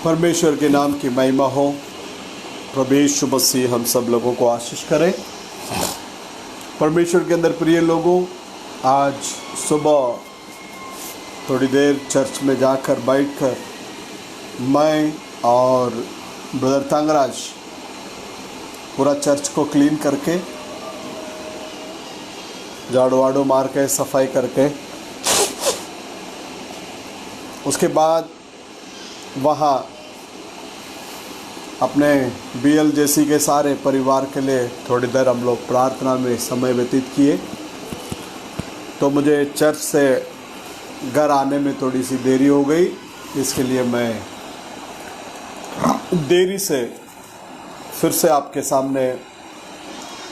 परमेश्वर के नाम की महिमा हो। प्रभु यीशु मसीह हम सब लोगों को आशीष करें। परमेश्वर के अंदर प्रिय लोगों, आज सुबह थोड़ी देर चर्च में जाकर बैठकर मैं और ब्रदर तंगराज पूरा चर्च को क्लीन करके, झाड़ू वाड़ू मार के, सफाई करके, उसके बाद वहाँ अपने BLJC के सारे परिवार के लिए थोड़ी देर हम लोग प्रार्थना में समय व्यतीत किए। तो मुझे चर्च से घर आने में थोड़ी सी देरी हो गई, इसके लिए मैं देरी से फिर से आपके सामने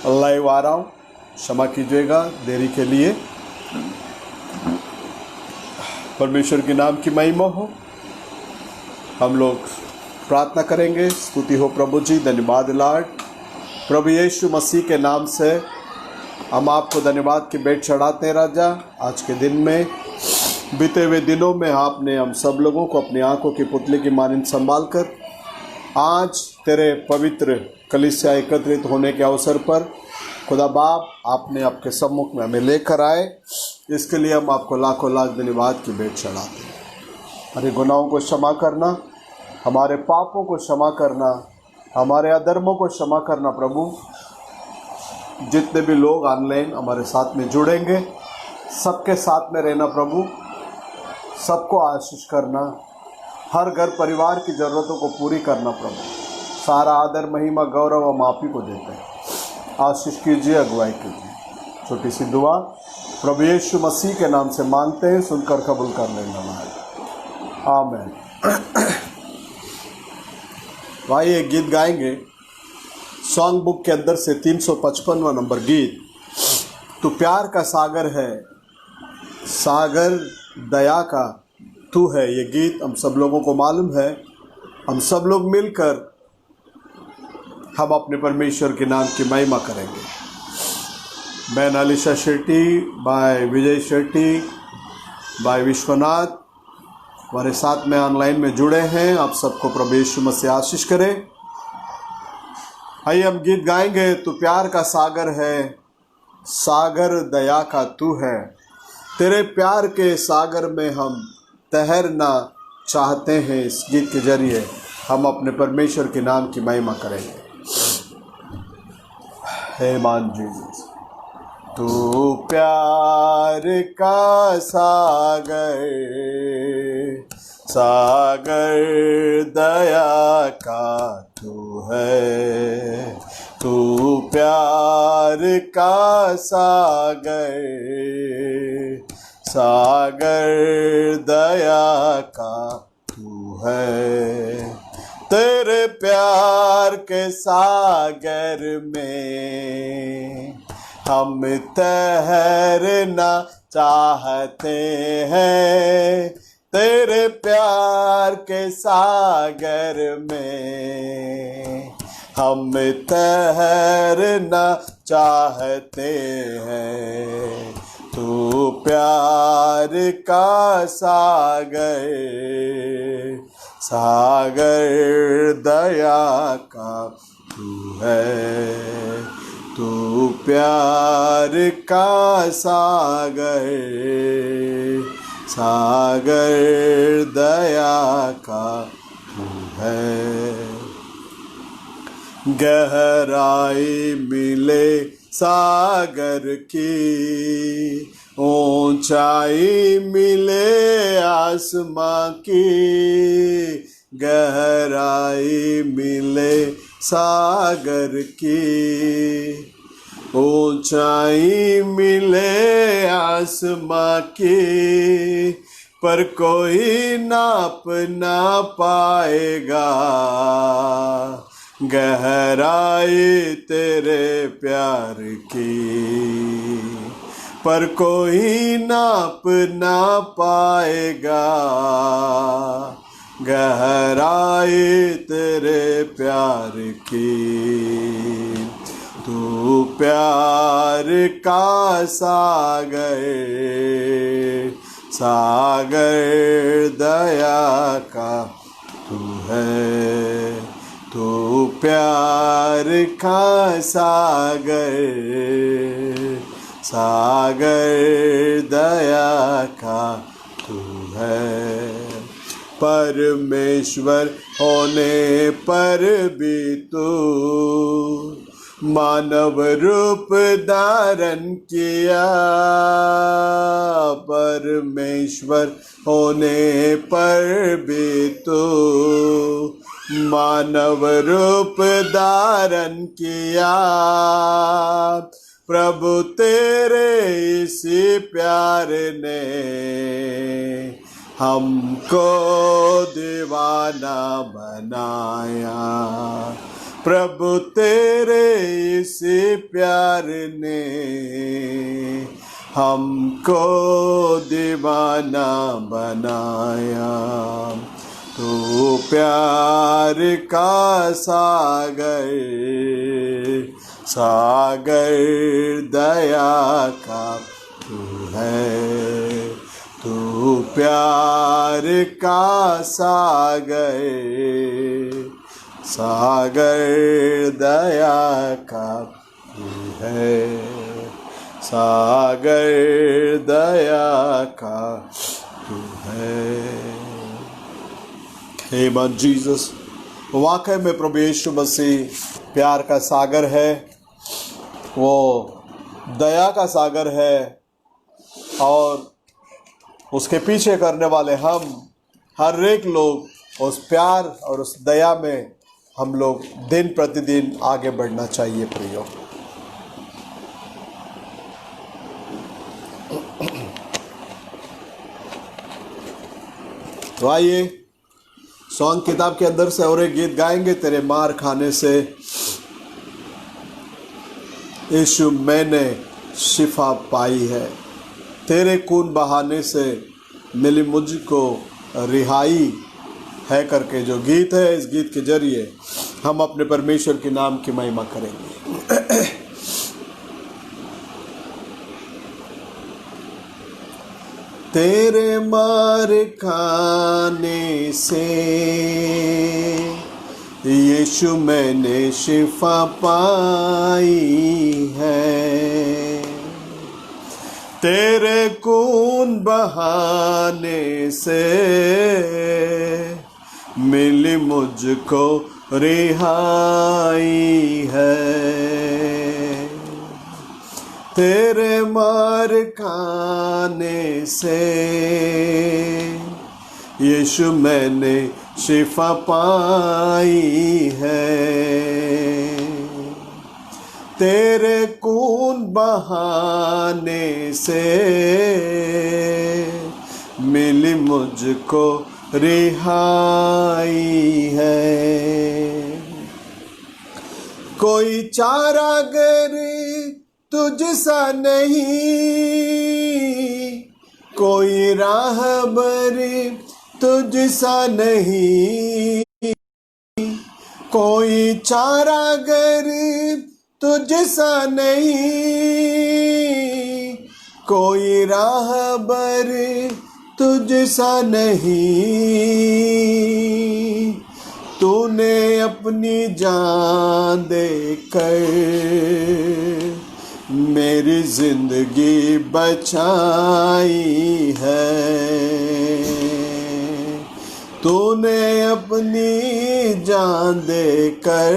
लाइव आ रहा हूँ। क्षमा कीजिएगा देरी के लिए। परमेश्वर के नाम की महिमा हो। हम लोग प्रार्थना करेंगे। स्तुति हो प्रभु जी, धन्यवाद लॉर्ड। प्रभु यीशु मसीह के नाम से हम आपको धन्यवाद की भेंट चढ़ाते हैं राजा। आज के दिन में, बीते हुए दिनों में आपने हम सब लोगों को अपनी आंखों की पुतली की मानिंद संभाल कर आज तेरे पवित्र कलीसिया एकत्रित होने के अवसर पर खुदा बाप आपने आपके सम्मुख में हमें लेकर आए। इसके लिए हम आपको लाखों लाख धन्यवाद की भेंट चढ़ाते हैं। हमारे गुनाहों को क्षमा करना, हमारे पापों को क्षमा करना, हमारे अधर्मों को क्षमा करना प्रभु। जितने भी लोग ऑनलाइन हमारे साथ में जुड़ेंगे, सबके साथ में रहना प्रभु, सबको आशीष करना, हर घर परिवार की ज़रूरतों को पूरी करना प्रभु। सारा आदर महिमा गौरव हम आप ही को देते हैं। आशीष कीजिए, अगुवाई कीजिए। छोटी सी दुआ प्रभु यीशु मसीह के नाम से मांगते हैं, सुनकर कबूल कर लेना। आमीन। भाई एक गीत गाएंगे सॉन्ग बुक के अंदर से 355वां नंबर गीत, तू प्यार का सागर है, सागर दया का तू है। ये गीत हम सब लोगों को मालूम है। हम सब लोग मिलकर हम अपने परमेश्वर के नाम की महिमा करेंगे। मैं नालिशा शेट्टी, बाय विजय शेट्टी, बाय विश्वनाथ हमारे साथ में ऑनलाइन में जुड़े हैं। आप सबको प्रभु यीशु मसीह आशीष करें। आइए हम गीत गाएंगे। तू प्यार का सागर है, सागर दया का तू है। तेरे प्यार के सागर में हम तैरना चाहते हैं। इस गीत के जरिए हम अपने परमेश्वर के नाम की महिमा करेंगे। हे मान जीसस। तू प्यार का सागर, सागर दया का तू है। तू प्यार का सागर, सागर दया का तू है। तेरे प्यार के सागर में हम तैरना चाहते हैं। तेरे प्यार के सागर में हम तैरना चाहते हैं। तू प्यार का सागर, सागर दया का तू है। तू प्यार का सागर, सागर दया का तू है। गहराई मिले सागर की, ऊंचाई मिले आसमां की। गहराई मिले सागर की, ऊंचाई मिले आसमां की। पर कोई नाप ना पाएगा गहराई तेरे प्यार की। पर कोई नाप ना पाएगा गहराई तेरे प्यार की। तू प्यार का सागर, सागर दया का तू है। तू प्यार का सागर, सागर दया का तू है। परमेश्वर होने पर भी तू मानव रूप धारण किया। परमेश्वर होने पर भी तू मानव रूप धारण किया। प्रभु तेरे इसी प्यार ने हमको दीवाना बनाया। प्रभु तेरे इसी प्यार ने हमको दीवाना बनाया। तू प्यार का सागर, सागर दया का तू है। तू प्यार का सागर, सागर दया का तू है। सागर दया का तू है। हे मन जीसस, वाकई में प्रभु यीशु मसीह प्यार का सागर है, वो दया का सागर है। और उसके पीछे करने वाले हम हर एक लोग उस प्यार और उस दया में हम लोग दिन प्रतिदिन आगे बढ़ना चाहिए प्रियो। तो आइए सॉन्ग किताब के अंदर से और एक गीत गाएंगे। तेरे मार खाने से यीशु मैंने शिफा पाई है, तेरे खून बहाने से मिली मुझको रिहाई है करके जो गीत है, इस गीत के जरिए हम अपने परमेश्वर के नाम की महिमा करेंगे। तेरे मार खाने से यीशु मैंने शिफा पाई है, तेरे खून बहाने से मिली मुझको रिहाई है। तेरे मार खाने से यीशु मैंने शिफा पाई है, तेरे खून बहाने से मिली मुझको रिहाई है। कोई चारागर तुझसा नहीं, कोई राहबर तुझसा नहीं, कोई चारागर तुझसा नहीं, कोई राहबर तुझसा नहीं। तूने अपनी जान देकर मेरी जिंदगी बचाई है, तूने अपनी जान देकर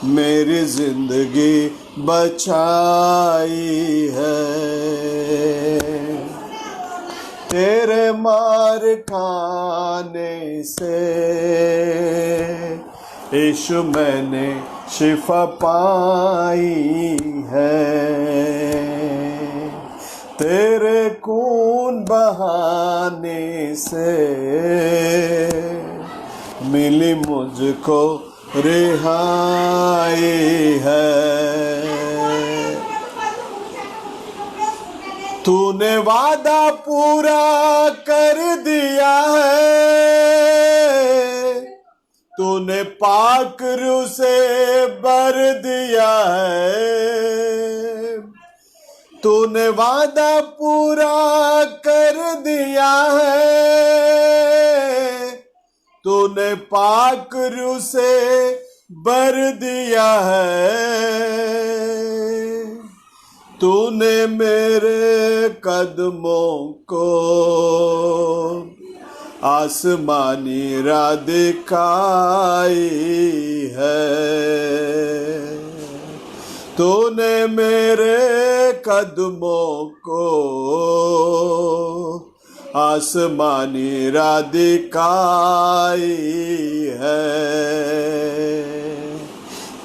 मेरी जिंदगी बचाई है। तेरे मार खाने से यीशु मैंने शिफा पाई है, तेरे खून बहाने से मिली मुझको रिहाई है। तूने वादा पूरा कर दिया है, तूने पाक रूह से भर दिया है। तूने वादा पूरा कर दिया है, तूने पाक रूह से भर दिया है। तूने मेरे कदमों को आसमानी राह दिखाई है। तूने मेरे कदमों को आसमानी राह दिखाई है।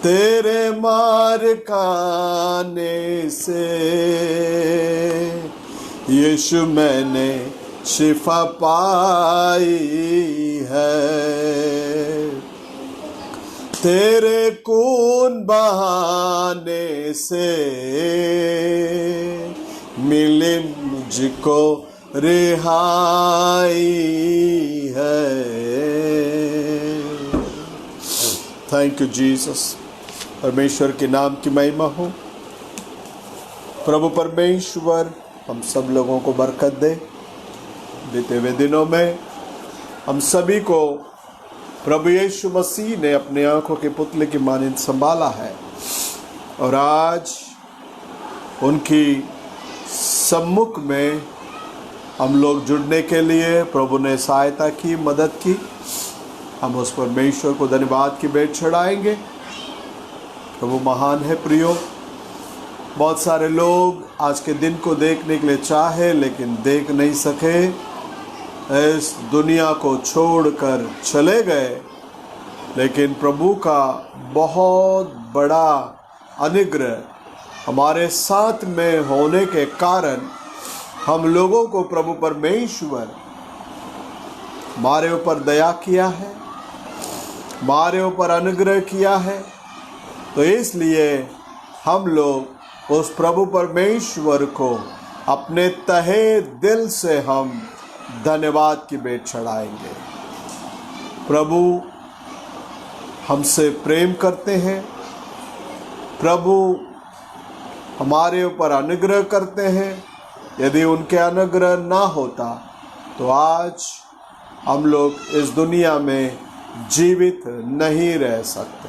तेरे मार खाने से यीशु मैंने शिफा पाई है। तेरे खून बहाने से मिले मुझको रिहाई है। Thank you Jesus. परमेश्वर के नाम की महिमा हो। प्रभु परमेश्वर हम सब लोगों को बरकत दे। बीते हुए दिनों में हम सभी को प्रभु यीशु मसीह ने अपने आंखों के पुतले की मानिंद संभाला है और आज उनकी सम्मुख में हम लोग जुड़ने के लिए प्रभु ने सहायता की, मदद की। हम उस परमेश्वर को धन्यवाद की भेंट चढ़ाएंगे। प्रभु महान है प्रियो। बहुत सारे लोग आज के दिन को देखने के लिए चाहे लेकिन देख नहीं सके, इस दुनिया को छोड़कर चले गए। लेकिन प्रभु का बहुत बड़ा अनुग्रह हमारे साथ में होने के कारण हम लोगों को प्रभु परमेश्वर हमारे ऊपर दया किया है, हमारे ऊपर अनुग्रह किया है। तो इसलिए हम लोग उस प्रभु परमेश्वर को अपने तहे दिल से हम धन्यवाद की भेंट चढ़ाएंगे। प्रभु हमसे प्रेम करते हैं, प्रभु हमारे ऊपर अनुग्रह करते हैं। यदि उनके अनुग्रह ना होता तो आज हम लोग इस दुनिया में जीवित नहीं रह सकते।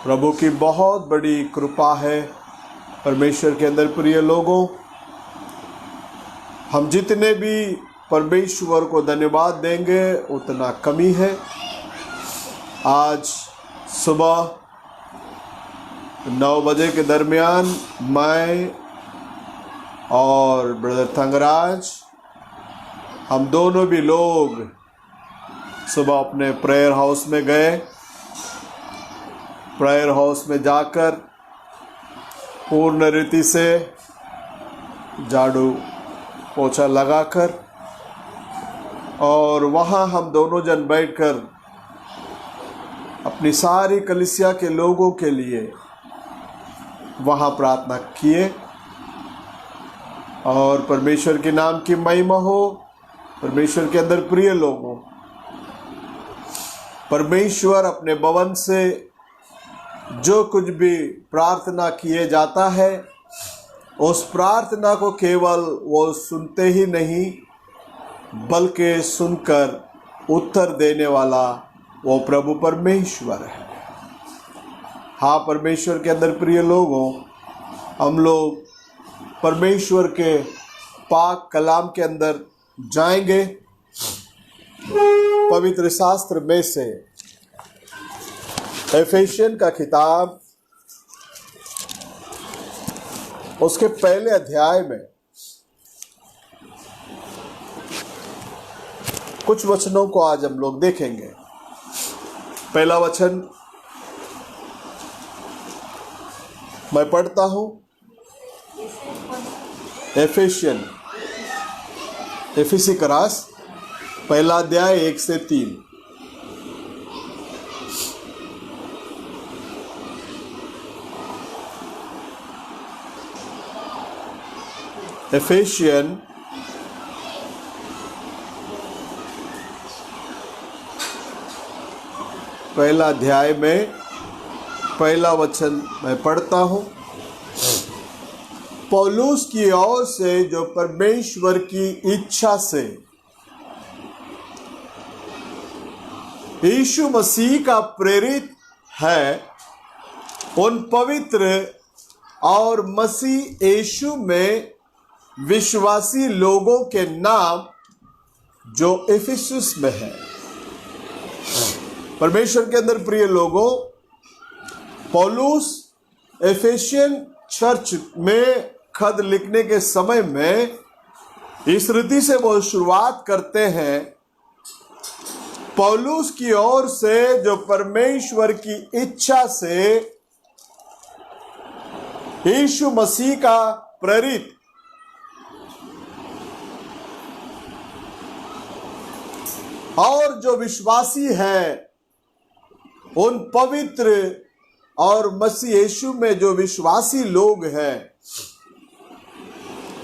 प्रभु की बहुत बड़ी कृपा है परमेश्वर के अंदर। प्रिय लोगों, हम जितने भी परमेश्वर को धन्यवाद देंगे उतना कमी है। आज सुबह 9 बजे के दरमियान मैं और ब्रदर थंगराज, हम दोनों भी लोग सुबह अपने प्रेयर हाउस में गए। प्रेयर हाउस में जाकर पूर्ण रीति से झाड़ू पोछा लगाकर और वहाँ हम दोनों जन बैठकर अपनी सारी कलीसिया के लोगों के लिए वहाँ प्रार्थना किए। और परमेश्वर के नाम की महिमा हो। परमेश्वर के अंदर प्रिय लोगों, परमेश्वर अपने भवन से जो कुछ भी प्रार्थना किए जाता है, उस प्रार्थना को केवल वो सुनते ही नहीं बल्कि सुनकर उत्तर देने वाला वो प्रभु परमेश्वर है। हाँ, परमेश्वर के अंदर प्रिय लोगों, हम लोग परमेश्वर के पाक कलाम के अंदर जाएंगे। पवित्र शास्त्र में से एफेसियन का किताब उसके पहले अध्याय में कुछ वचनों को आज हम लोग देखेंगे। पहला वचन मैं पढ़ता हूं। एफेसी करास पहला अध्याय 1 से 3। एफेसियन पहला अध्याय में पहला वचन मैं पढ़ता हूं। पौलुस की ओर से जो परमेश्वर की इच्छा से यीशु मसीह का प्रेरित है, उन पवित्र और मसीह यीशु में विश्वासी लोगों के नाम जो इफिसुस में है। परमेश्वर के अंदर प्रिय लोगों, पौलुस एफेसियन चर्च में खत लिखने के समय में इस रीति से वो शुरुआत करते हैं, पौलुस की ओर से जो परमेश्वर की इच्छा से यीशु मसीह का प्रेरित और जो विश्वासी है, उन पवित्र और मसीह यीशु में जो विश्वासी लोग हैं,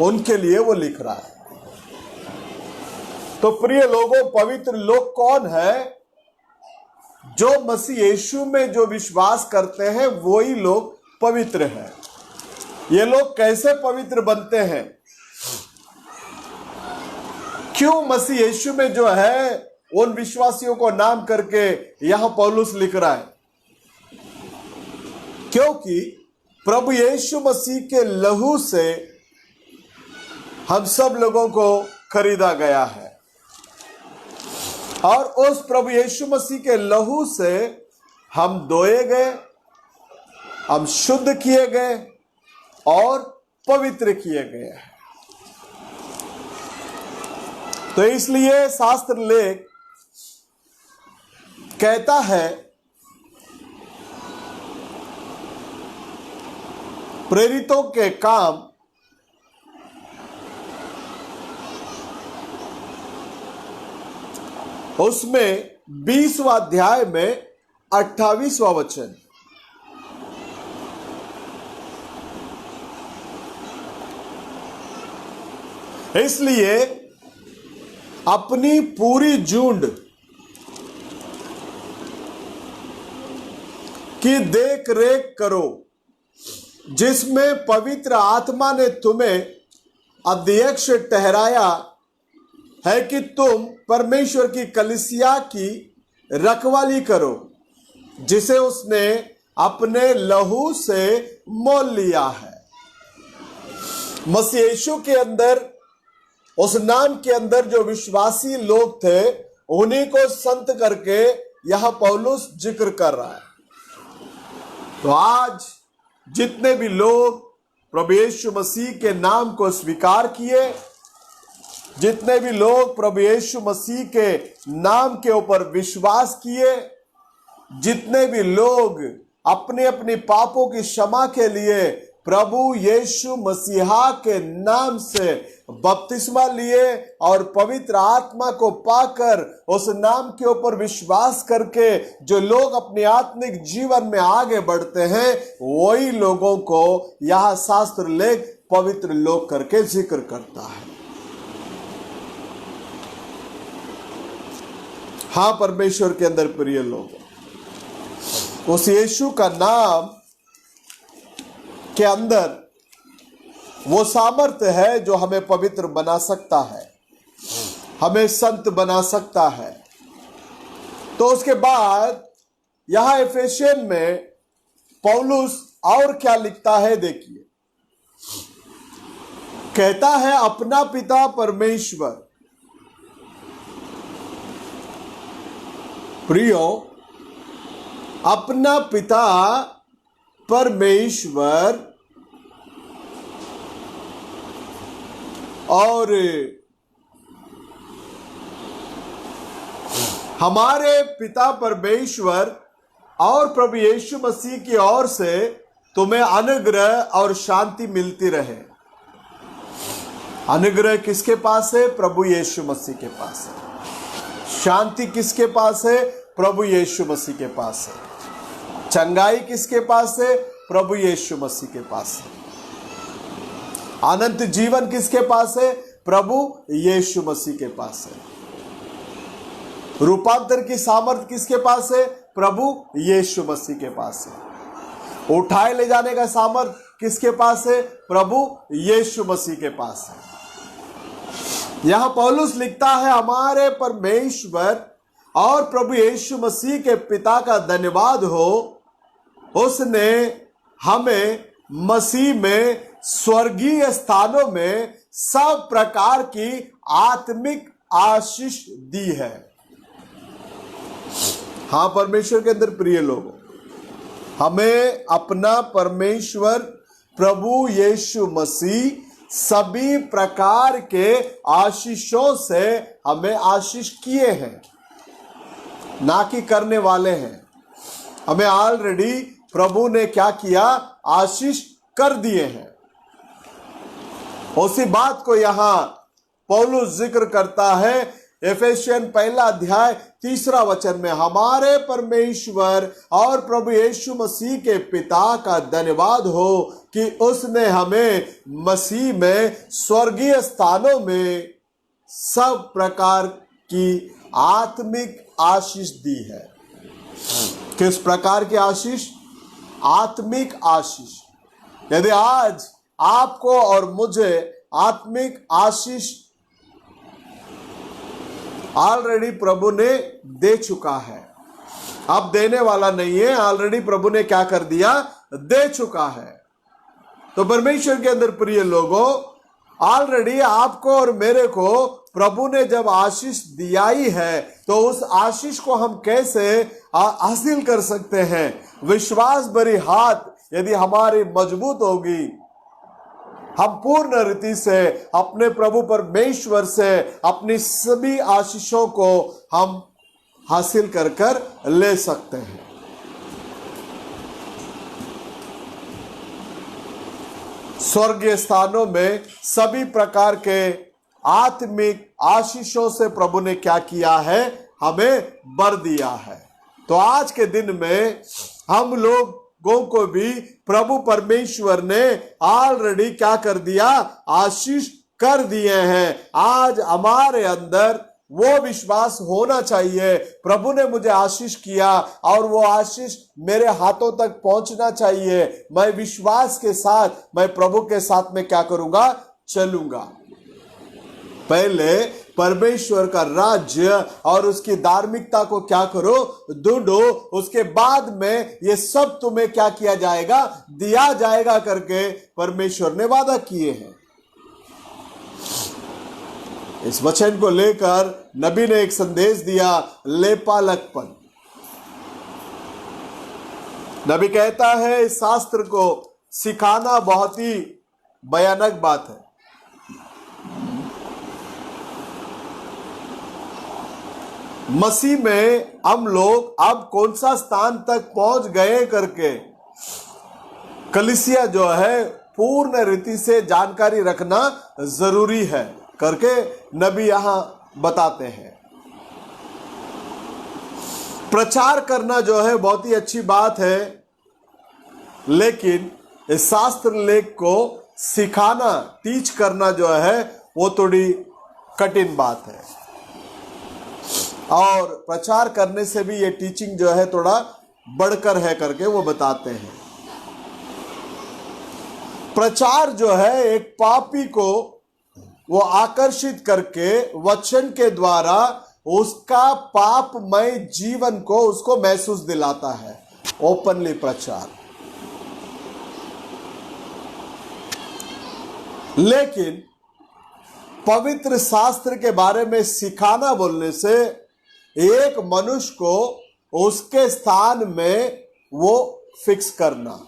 उनके लिए वो लिख रहा है। तो प्रिय लोगों, पवित्र लोग कौन है? जो मसीह यीशु में जो विश्वास करते हैं वही लोग पवित्र हैं। ये लोग कैसे पवित्र बनते हैं? क्यों मसीह यीशु में जो है उन विश्वासियों को नाम करके यहां पौलुस लिख रहा है? क्योंकि प्रभु यीशु मसीह के लहू से हम सब लोगों को खरीदा गया है और उस प्रभु यीशु मसीह के लहू से हम धोए गए, हम शुद्ध किए गए और पवित्र किए गए हैं। तो इसलिए शास्त्र लेख कहता है, प्रेरितों के काम उसमें 20वां अध्याय में 28वां वचन, इसलिए अपनी पूरी झुंड की देख रेख करो, जिसमें पवित्र आत्मा ने तुम्हें अध्यक्ष ठहराया है कि तुम परमेश्वर की कलीसिया की रखवाली करो, जिसे उसने अपने लहू से मोल लिया है। मसीह यीशु के अंदर, उस नाम के अंदर जो विश्वासी लोग थे, उन्हीं को संत करके यहां पौलुस जिक्र कर रहा है। तो आज जितने भी लोग प्रभु यीशु मसीह के नाम को स्वीकार किए, जितने भी लोग प्रभु यीशु मसीह के नाम के ऊपर विश्वास किए, जितने भी लोग अपने अपने पापों की क्षमा के लिए प्रभु यीशु मसीहा के नाम से बपतिस्मा लिए और पवित्र आत्मा को पाकर उस नाम के ऊपर विश्वास करके जो लोग अपने आत्मिक जीवन में आगे बढ़ते हैं, वही लोगों को यह शास्त्र लेख पवित्र लोग करके जिक्र करता है। हाँ, परमेश्वर के अंदर प्रिय लोग, उस यीशु का नाम के अंदर वो सामर्थ्य है जो हमें पवित्र बना सकता है, हमें संत बना सकता है। तो उसके बाद यहां एफेसियन में पौलुस और क्या लिखता है, देखिए। कहता है, अपना पिता परमेश्वर। प्रियो, अपना पिता परमेश्वर और हमारे पिता परमेश्वर और प्रभु यीशु मसीह की ओर से तुम्हें अनुग्रह और शांति मिलती रहे। अनुग्रह किसके पास है? प्रभु यीशु मसीह के पास है। शांति किसके पास है? प्रभु यीशु मसीह के पास है। चंगाई किसके पास है? प्रभु यीशु मसीह के पास है। अनंत जीवन किसके पास है? प्रभु यीशु मसीह के पास है। रूपांतर की सामर्थ किसके पास है? प्रभु यीशु मसीह के पास है। उठाए ले जाने का सामर्थ किसके पास है? प्रभु यीशु मसीह के पास है। यहां पौलुस लिखता है, हमारे परमेश्वर और प्रभु यीशु मसीह के पिता का धन्यवाद हो, उसने हमें मसीह में स्वर्गीय स्थानों में सब प्रकार की आत्मिक आशीष दी है। हाँ परमेश्वर के अंदर प्रिय लोगों, हमें अपना परमेश्वर प्रभु यीशु मसीह सभी प्रकार के आशीषों से हमें आशीष किए हैं, ना कि करने वाले हैं। हमें ऑलरेडी प्रभु ने क्या किया? आशीष कर दिए हैं। उसी बात को यहां पौलुस जिक्र करता है एफेसियन 1:3 में, हमारे परमेश्वर और प्रभु यीशु मसीह के पिता का धन्यवाद हो कि उसने हमें मसीह में स्वर्गीय स्थानों में सब प्रकार की आत्मिक आशीष दी है। किस प्रकार की आशीष? आत्मिक आशीष। यदि आज आपको और मुझे आत्मिक आशीष ऑलरेडी प्रभु ने दे चुका है, अब देने वाला नहीं है, ऑलरेडी प्रभु ने क्या कर दिया? दे चुका है। तो परमेश्वर के अंदर प्रिय लोगों, ऑलरेडी आपको और मेरे को प्रभु ने जब आशीष दिया ही है, तो उस आशीष को हम कैसे हासिल कर सकते हैं? विश्वास भरी हाथ यदि हमारी मजबूत होगी, हम पूर्ण रीति से अपने प्रभु परमेश्वर से अपनी सभी आशीषों को हम हासिल कर कर ले सकते हैं। स्वर्गीय स्थानों में सभी प्रकार के आत्मिक आशीषों से प्रभु ने क्या किया है? हमें भर दिया है। तो आज के दिन में हम लोगों को भी प्रभु परमेश्वर ने ऑलरेडी क्या कर दिया? आशीष कर दिए हैं। आज हमारे अंदर वो विश्वास होना चाहिए, प्रभु ने मुझे आशीष किया और वो आशीष मेरे हाथों तक पहुंचना चाहिए। मैं विश्वास के साथ मैं प्रभु के साथ में क्या करूंगा? चलूंगा। पहले परमेश्वर का राज्य और उसकी धार्मिकता को क्या करो? ढूंढो, उसके बाद में ये सब तुम्हें क्या किया जाएगा? दिया जाएगा करके परमेश्वर ने वादा किए हैं। इस वचन को लेकर नबी ने एक संदेश दिया, लेपालकपन। नबी कहता है इस शास्त्र को सिखाना बहुत ही भयानक बात है। मसीह में हम लोग अब कौन सा स्थान तक पहुंच गए करके कलीसिया जो है पूर्ण रीति से जानकारी रखना जरूरी है करके नबी यहां बताते हैं। प्रचार करना जो है बहुत ही अच्छी बात है, लेकिन इस शास्त्र लेख को सिखाना, टीच करना जो है वो थोड़ी कठिन बात है। और प्रचार करने से भी ये टीचिंग जो है थोड़ा बढ़कर है करके वो बताते हैं। प्रचार जो है एक पापी को वो आकर्षित करके वचन के द्वारा उसका पापमय जीवन को उसको महसूस दिलाता है। ओपनली प्रचार। लेकिन पवित्र शास्त्र के बारे में सिखाना बोलने से एक मनुष्य को उसके स्थान में वो फिक्स करना,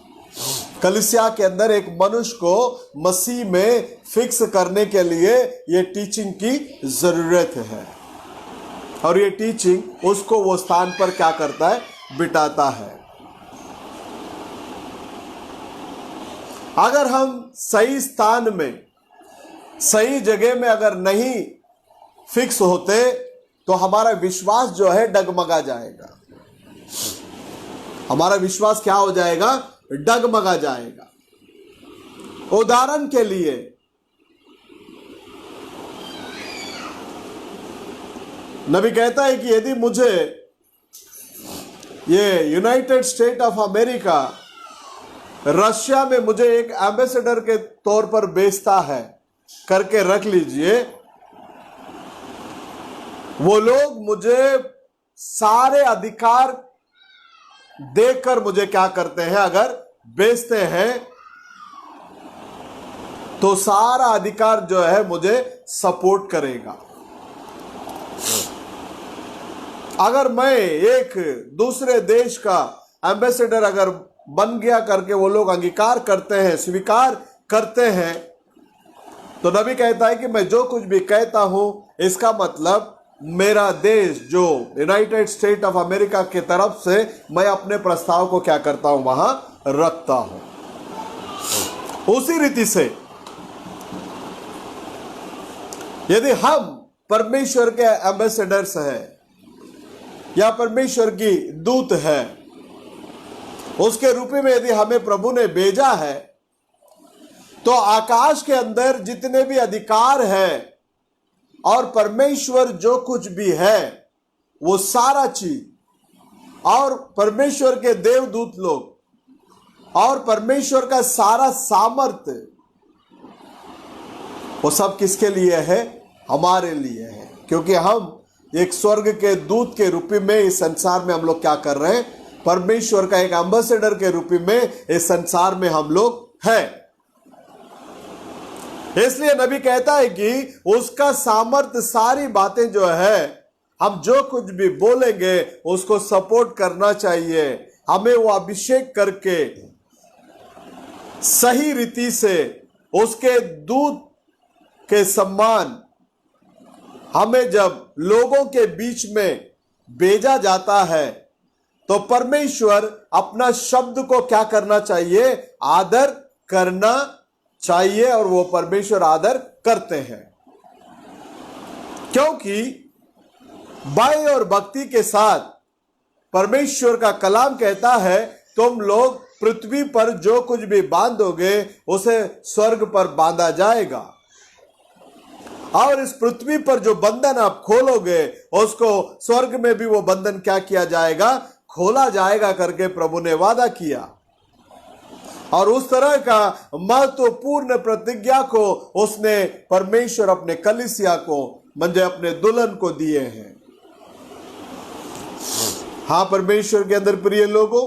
कलीसिया के अंदर एक मनुष्य को मसीह में फिक्स करने के लिए ये टीचिंग की जरूरत है। और ये टीचिंग उसको वो स्थान पर क्या करता है? बिठाता है। अगर हम सही स्थान में, सही जगह में अगर नहीं फिक्स होते तो हमारा विश्वास जो है डगमगा जाएगा। हमारा विश्वास क्या हो जाएगा? डगमगा जाएगा। उदाहरण के लिए नबी कहता है कि यदि मुझे ये United state of America Russia में मुझे एक एम्बेसडर के तौर पर भेजता है करके रख लीजिए, वो लोग मुझे सारे अधिकार देकर मुझे क्या करते हैं, अगर बेचते हैं तो सारा अधिकार जो है मुझे सपोर्ट करेगा। अगर मैं एक दूसरे देश का एम्बेसडर अगर बन गया करके वो लोग अंगीकार करते हैं, स्वीकार करते हैं, तो नबी कहता है कि मैं जो कुछ भी कहता हूं इसका मतलब मेरा देश जो यूनाइटेड स्टेट ऑफ अमेरिका की तरफ से मैं अपने प्रस्ताव को क्या करता हूं, वहां रखता हूं। उसी रीति से यदि हम परमेश्वर के एम्बेसडर्स हैं या परमेश्वर की दूत है, उसके रूप में यदि हमें प्रभु ने भेजा है, तो आकाश के अंदर जितने भी अधिकार है और परमेश्वर जो कुछ भी है वो सारा चीज और परमेश्वर के देवदूत लोग और परमेश्वर का सारा सामर्थ्य वो सब किसके लिए है? हमारे लिए है। क्योंकि हम एक स्वर्ग के दूत के रूप में इस संसार में हम लोग क्या कर रहे हैं? परमेश्वर का एक एम्बेसडर के रूप में इस संसार में हम लोग हैं। इसलिए नबी कहता है कि उसका सामर्थ्य सारी बातें जो है, हम जो कुछ भी बोलेंगे उसको सपोर्ट करना चाहिए। हमें वो अभिषेक करके सही रीति से उसके दूत के सम्मान हमें जब लोगों के बीच में भेजा जाता है तो परमेश्वर अपना शब्द को क्या करना चाहिए? आदर करना चाहिए, और वो परमेश्वर आदर करते हैं। क्योंकि भय और भक्ति के साथ परमेश्वर का कलाम कहता है, तुम लोग पृथ्वी पर जो कुछ भी बांधोगे उसे स्वर्ग पर बांधा जाएगा, और इस पृथ्वी पर जो बंधन आप खोलोगे उसको स्वर्ग में भी वो बंधन क्या किया जाएगा? खोला जाएगा करके प्रभु ने वादा किया। और उस तरह का महत्वपूर्ण प्रतिज्ञा को उसने परमेश्वर अपने कलीसिया को, म्हणजे अपने दुल्हन को दिए हैं। हां, परमेश्वर के अंदर प्रिय लोगों,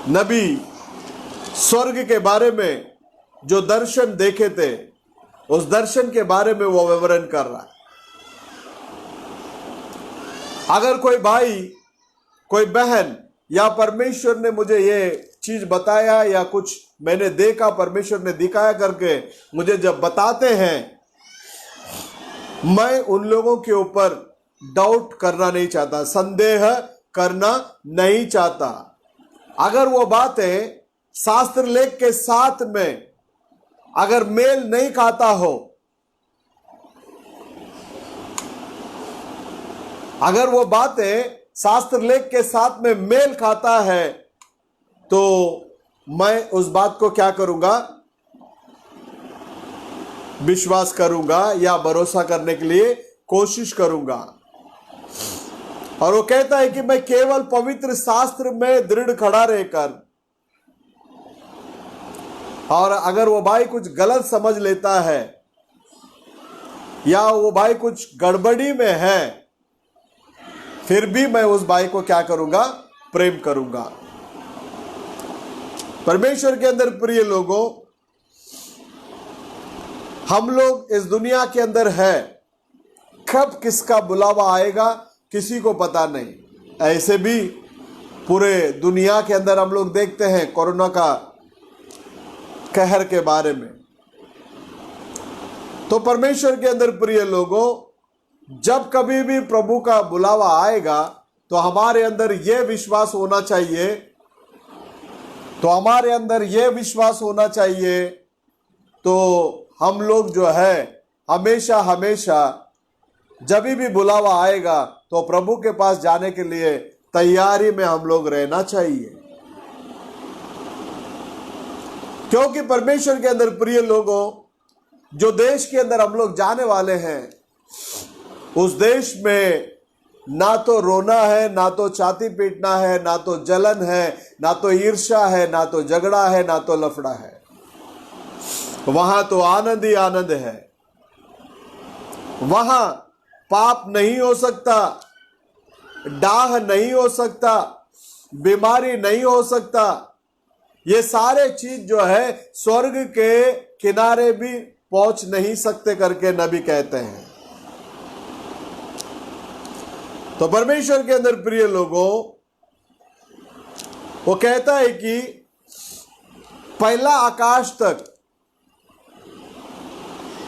नबी स्वर्ग के बारे में जो दर्शन देखे थे उस दर्शन के बारे में वो विवरण कर रहा है। अगर कोई भाई, कोई बहन या परमेश्वर ने मुझे ये चीज बताया या कुछ मैंने देखा, परमेश्वर ने दिखाया करके मुझे जब बताते हैं, मैं उन लोगों के ऊपर डाउट करना नहीं चाहता, संदेह करना नहीं चाहता। अगर वो बातें शास्त्र लेख के साथ में अगर मेल नहीं खाता हो, अगर वो बातें शास्त्र लेख के साथ में मेल खाता है, तो मैं उस बात को क्या करूंगा? विश्वास करूंगा या भरोसा करने के लिए कोशिश करूंगा। और वो कहता है कि मैं केवल पवित्र शास्त्र में दृढ़ खड़ा रहकर, और अगर वो भाई कुछ गलत समझ लेता है या वो भाई कुछ गड़बड़ी में है, फिर भी मैं उस भाई को क्या करूंगा? प्रेम करूंगा। परमेश्वर के अंदर प्रिय लोगों, हम लोग इस दुनिया के अंदर है, कब किसका बुलावा आएगा किसी को पता नहीं। ऐसे भी पूरे दुनिया के अंदर हम लोग देखते हैं कोरोना का कहर के बारे में। तो परमेश्वर के अंदर प्रिय लोगों, जब कभी भी प्रभु का बुलावा आएगा तो हमारे अंदर यह विश्वास होना चाहिए, तो हम लोग जो है हमेशा हमेशा जब भी बुलावा आएगा तो प्रभु के पास जाने के लिए तैयारी में हम लोग रहना चाहिए। क्योंकि परमेश्वर के अंदर प्रिय लोगों, जो देश के अंदर हम लोग जाने वाले हैं, उस देश में ना तो रोना है, ना तो छाती पीटना है, ना तो जलन है, ना तो ईर्ष्या है, ना तो झगड़ा है, ना तो लफड़ा है। वहां तो आनंद ही आनंद है। वहां पाप नहीं हो सकता, डाह नहीं हो सकता, बीमारी नहीं हो सकता। ये सारे चीज जो है स्वर्ग के किनारे भी पहुंच नहीं सकते करके नबी कहते हैं। तो परमेश्वर के अंदर प्रिय लोगों, वो कहता है कि पहला आकाश तक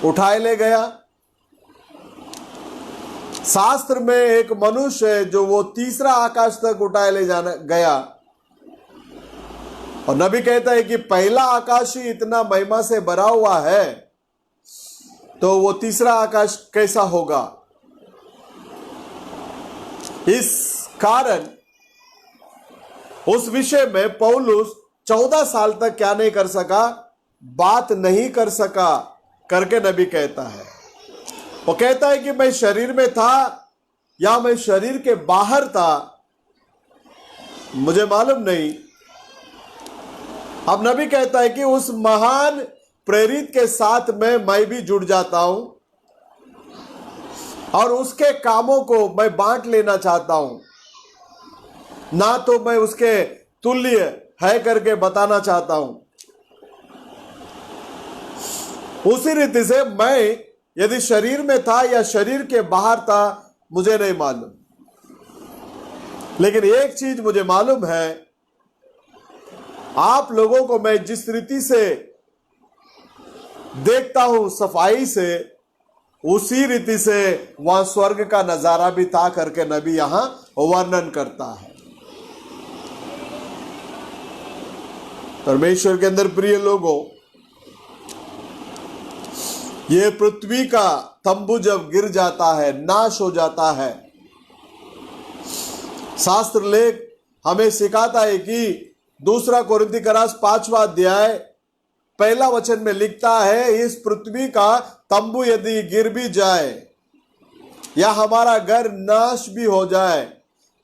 उठाए ले गया। शास्त्र में एक मनुष्य है जो वो तीसरा आकाश तक उठाए ले जाना गया, और नबी कहता है कि पहला आकाश ही इतना महिमा से भरा हुआ है, तो वो तीसरा आकाश कैसा होगा। इस कारण उस विषय में पौलुस 14 साल तक क्या नहीं कर सका, बात नहीं कर सका करके नबी कहता है। वो कहता है कि मैं शरीर में था या मैं शरीर के बाहर था, मुझे मालूम नहीं। अब नबी कहता है कि उस महान प्रेरित के साथ में मैं भी जुड़ जाता हूं और उसके कामों को मैं बांट लेना चाहता हूं, ना तो मैं उसके तुल्य है करके बताना चाहता हूं। उसी रीति से मैं यदि शरीर में था या शरीर के बाहर था, मुझे नहीं मालूम, लेकिन एक चीज मुझे मालूम है, आप लोगों को मैं जिस रीति से देखता हूं सफाई से, उसी रीति से वहां स्वर्ग का नजारा भी था करके नबी यहां वर्णन करता है। परमेश्वर के अंदर प्रिय लोगों, ये पृथ्वी का तंबू जब गिर जाता है, नाश हो जाता है, शास्त्र लेख हमें सिखाता है कि 2 कोरिन्थी का रास 5वां अध्याय 1 वचन में लिखता है, इस पृथ्वी का तंबू यदि गिर भी जाए या हमारा घर नाश भी हो जाए,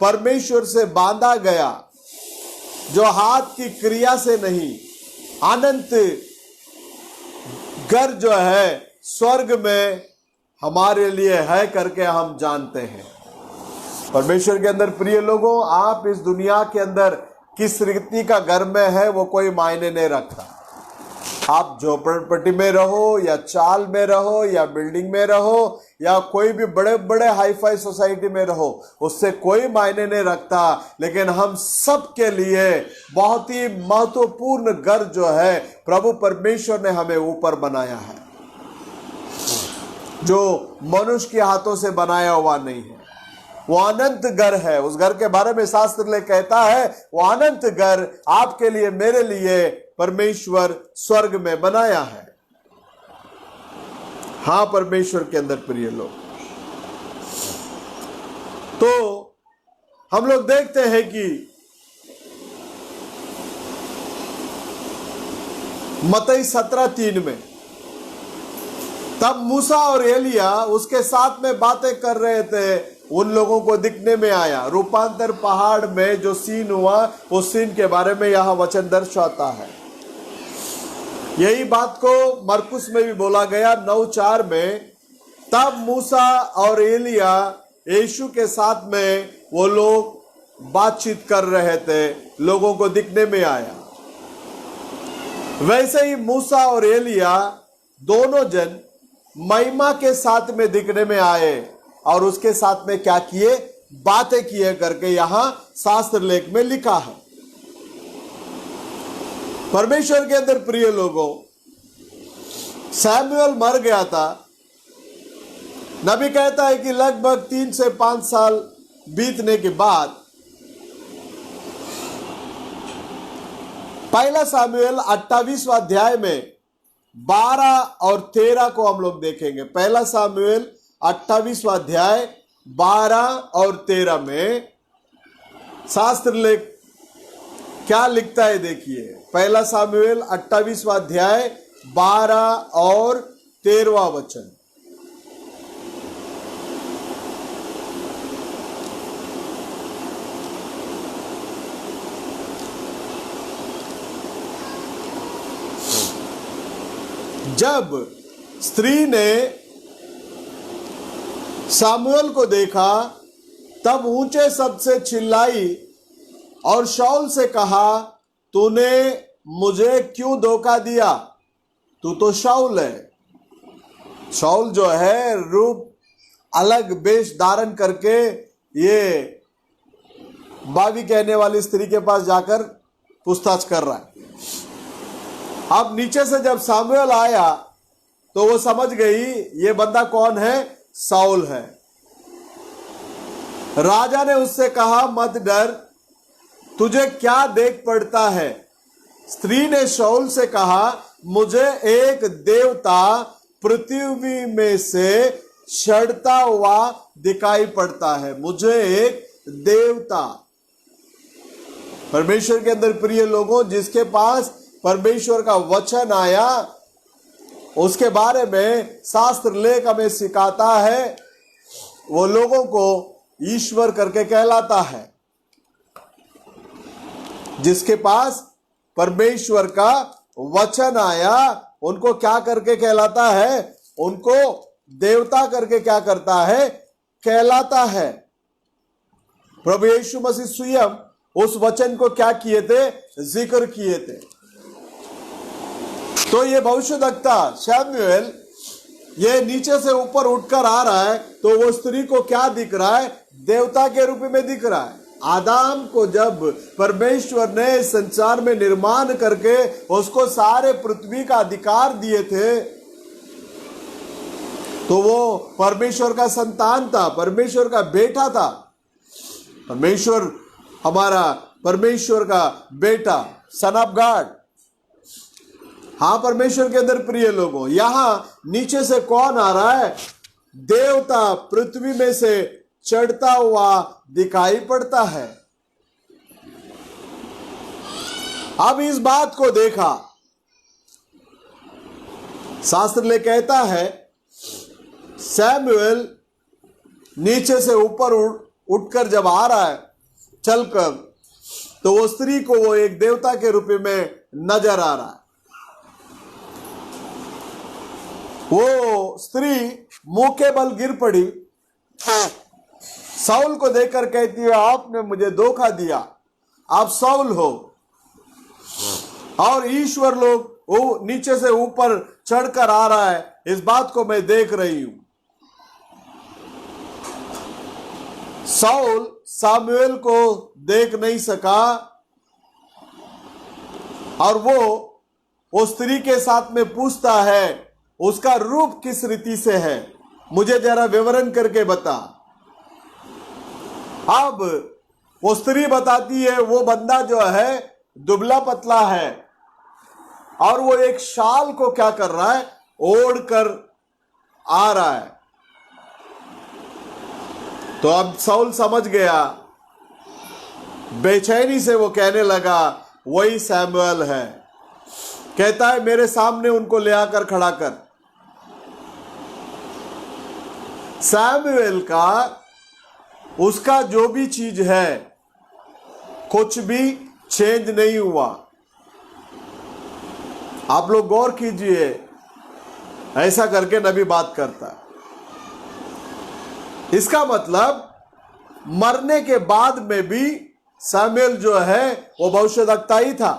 परमेश्वर से बांधा गया, जो हाथ की क्रिया से नहीं, अनंत घर जो है स्वर्ग में हमारे लिए है करके हम जानते हैं। परमेश्वर के अंदर प्रिय लोगों, आप इस दुनिया के अंदर किस रीति का घर में है वो कोई मायने नहीं रखता। आप झोपड़पट्टी में रहो या चाल में रहो या बिल्डिंग में रहो या कोई भी बड़े बड़े हाईफाई सोसाइटी में रहो, उससे कोई मायने नहीं रखता। लेकिन हम सब के लिए बहुत ही महत्वपूर्ण घर जो है प्रभु परमेश्वर ने हमें ऊपर बनाया है, जो मनुष्य के हाथों से बनाया हुआ नहीं है। वो अनंत घर है। उस घर के बारे में शास्त्र ले कहता है, वो अनंत घर आपके लिए, मेरे लिए परमेश्वर स्वर्ग में बनाया है। हां परमेश्वर के अंदर प्रिय लोग, तो हम लोग देखते हैं कि मत्ती 17:3 में तब मूसा और एलिया उसके साथ में बातें कर रहे थे, उन लोगों को दिखने में आया। रूपांतर पहाड़ में जो सीन हुआ, उस सीन के बारे में यहां वचन दर्शाता है। यही बात को मरकुस में भी बोला गया 9:4 में, तब मूसा और एलिया यीशु के साथ में वो लोग बातचीत कर रहे थे, लोगों को दिखने में आया। वैसे ही मूसा और एलिया दोनों जन महिमा के साथ में दिखने में आए और उसके साथ में क्या किए, बातें किए करके यहां शास्त्र लेख में लिखा है। परमेश्वर के अंदर प्रिय लोगों, सैमुएल मर गया था। नबी कहता है कि लगभग 3 से 5 साल बीतने के बाद 1 सामुएल 28वां अध्याय में 12 और 13 को हम लोग देखेंगे। 1 सामुएल 28वां अध्याय 12 और 13 में शास्त्र लेख क्या लिखता है, देखिए। 1 सामुएल 28वां अध्याय 12 और 13वां वचन। जब स्त्री ने सामुएल को देखा तब ऊंचे शब्द से चिल्लाई और शाऊल से कहा, तूने मुझे क्यों धोखा दिया? तू तो शाऊल है। शाऊल जो है रूप अलग वेश धारण करके ये बावी कहने वाली स्त्री के पास जाकर पूछताछ कर रहा है। अब नीचे से जब सामुएल आया तो वो समझ गई ये बंदा कौन है, शाऊल है। राजा ने उससे कहा, मत डर, तुझे क्या देख पड़ता है? स्त्री ने शाऊल से कहा, मुझे एक देवता पृथ्वी में से चढ़ता हुआ दिखाई पड़ता है। मुझे एक देवता, परमेश्वर के अंदर प्रिय लोगों, जिसके पास परमेश्वर का वचन आया उसके बारे में शास्त्र लेख हमें सिखाता है, वो लोगों को ईश्वर करके कहलाता है। जिसके पास परमेश्वर का वचन आया उनको क्या करके कहलाता है? उनको देवता करके क्या करता है? कहलाता है। प्रभु यीशु मसीह स्वयं उस वचन को क्या किए थे? जिक्र किए थे। तो ये भविष्यद्वक्ता शमूएल ये नीचे से ऊपर उठकर आ रहा है तो वो स्त्री को क्या दिख रहा है? देवता के रूप में दिख रहा है। आदम को जब परमेश्वर ने संसार में निर्माण करके उसको सारे पृथ्वी का अधिकार दिए थे तो वो परमेश्वर का संतान था, परमेश्वर का बेटा था। परमेश्वर हमारा परमेश्वर का बेटा, सन ऑफ गॉड। हाँ, परमेश्वर के अंदर प्रिय लोगों, यहां नीचे से कौन आ रहा है? देवता पृथ्वी में से चढ़ता हुआ दिखाई पड़ता है। अब इस बात को देखा, शास्त्र ले कहता है सैमुएल नीचे से ऊपर उठकर जब आ रहा है चलकर, तो वो स्त्री को वो एक देवता के रूप में नजर आ रहा है। वो स्त्री मुंह के बल गिर पड़ी, शाऊल को देखकर कहती है, आपने मुझे धोखा दिया, आप शाऊल हो। और ईश्वर लोग वो नीचे से ऊपर चढ़कर आ रहा है, इस बात को मैं देख रही हूं। शाऊल सामुएल को देख नहीं सका और वो स्त्री के साथ में पूछता है, उसका रूप किस रीति से है, मुझे जरा विवरण करके बता। अब वो स्त्री बताती है, वो बंदा जो है दुबला पतला है और वो एक शाल को क्या कर रहा है? ओढ़ कर आ रहा है। तो अब शाऊल समझ गया, बेचैनी से वो कहने लगा, वही सैमुएल है। कहता है, मेरे सामने उनको ले आकर खड़ा कर। सैमुएल का उसका जो भी चीज है कुछ भी चेंज नहीं हुआ। आप लोग गौर कीजिए, ऐसा करके नबी बात करता है। इसका मतलब मरने के बाद में भी सैमुएल जो है वो भविष्यद्वक्ता ही था।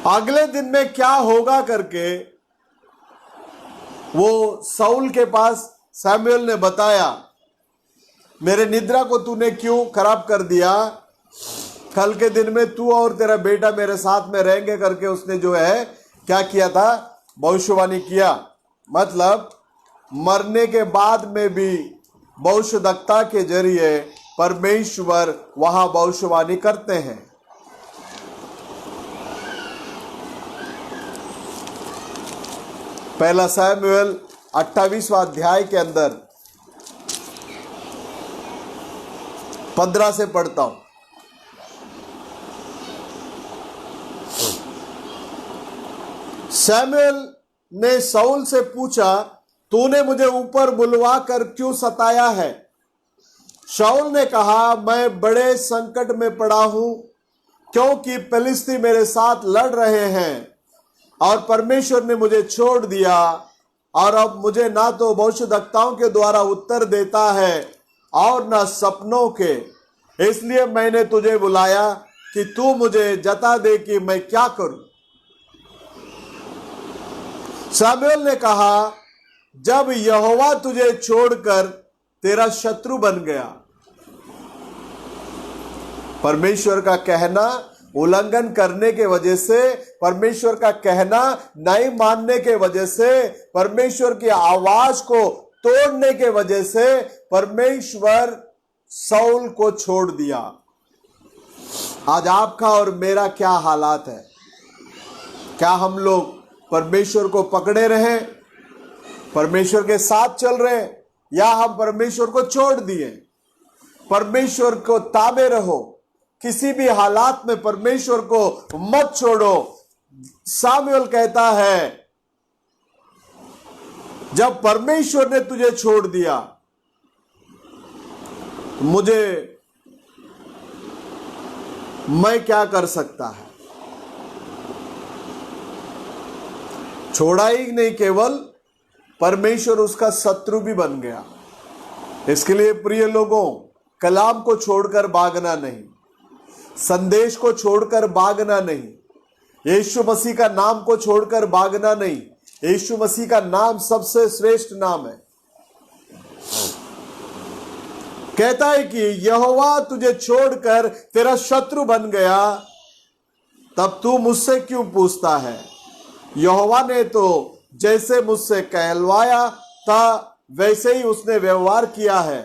अगले दिन में क्या होगा करके वो शाऊल के पास सैमुएल ने बताया, मेरे निद्रा को तूने क्यों खराब कर दिया? कल के दिन में तू और तेरा बेटा मेरे साथ में रहेंगे करके उसने जो है क्या किया था? भविष्यवाणी किया। मतलब मरने के बाद में भी भविष्यद्वक्ता के जरिए परमेश्वर वहां भविष्यवाणी करते हैं। पहला सैमुएल 28वां अध्याय के अंदर 15 से पढ़ता हूं। शमूएल ने शाऊल से पूछा, तूने मुझे ऊपर बुलवा कर क्यों सताया है? शाऊल ने कहा, मैं बड़े संकट में पड़ा हूं, क्योंकि फिलिस्ती मेरे साथ लड़ रहे हैं और परमेश्वर ने मुझे छोड़ दिया, और अब मुझे ना तो भविष्यद्वक्ताओं के द्वारा उत्तर देता है और ना सपनों के। इसलिए मैंने तुझे बुलाया कि तू मुझे जता दे कि मैं क्या करूं। शमूएल ने कहा, जब यहोवा तुझे छोड़कर तेरा शत्रु बन गया। परमेश्वर का कहना उल्लंघन करने के वजह से, परमेश्वर का कहना नहीं मानने के वजह से, परमेश्वर की आवाज को तोड़ने के वजह से परमेश्वर शाऊल को छोड़ दिया। आज आपका और मेरा क्या हालात है? क्या हम लोग परमेश्वर को पकड़े रहे, परमेश्वर के साथ चल रहे, या हम परमेश्वर को छोड़ दिए? परमेश्वर को ताबे रहो, किसी भी हालात में परमेश्वर को मत छोड़ो। शमूएल कहता है, जब परमेश्वर ने तुझे छोड़ दिया, मैं क्या कर सकता है? छोड़ा ही नहीं, केवल परमेश्वर उसका शत्रु भी बन गया। इसके लिए प्रिय लोगों, कलाम को छोड़कर भागना नहीं, संदेश को छोड़कर भागना नहीं, यीशु मसीह का नाम को छोड़कर भागना नहीं। यीशु मसीह का नाम सबसे श्रेष्ठ नाम है। कहता है कि यहोवा तुझे छोड़कर तेरा शत्रु बन गया, तब तू मुझसे क्यों पूछता है? यहोवा ने तो जैसे मुझसे कहलवाया था वैसे ही उसने व्यवहार किया है,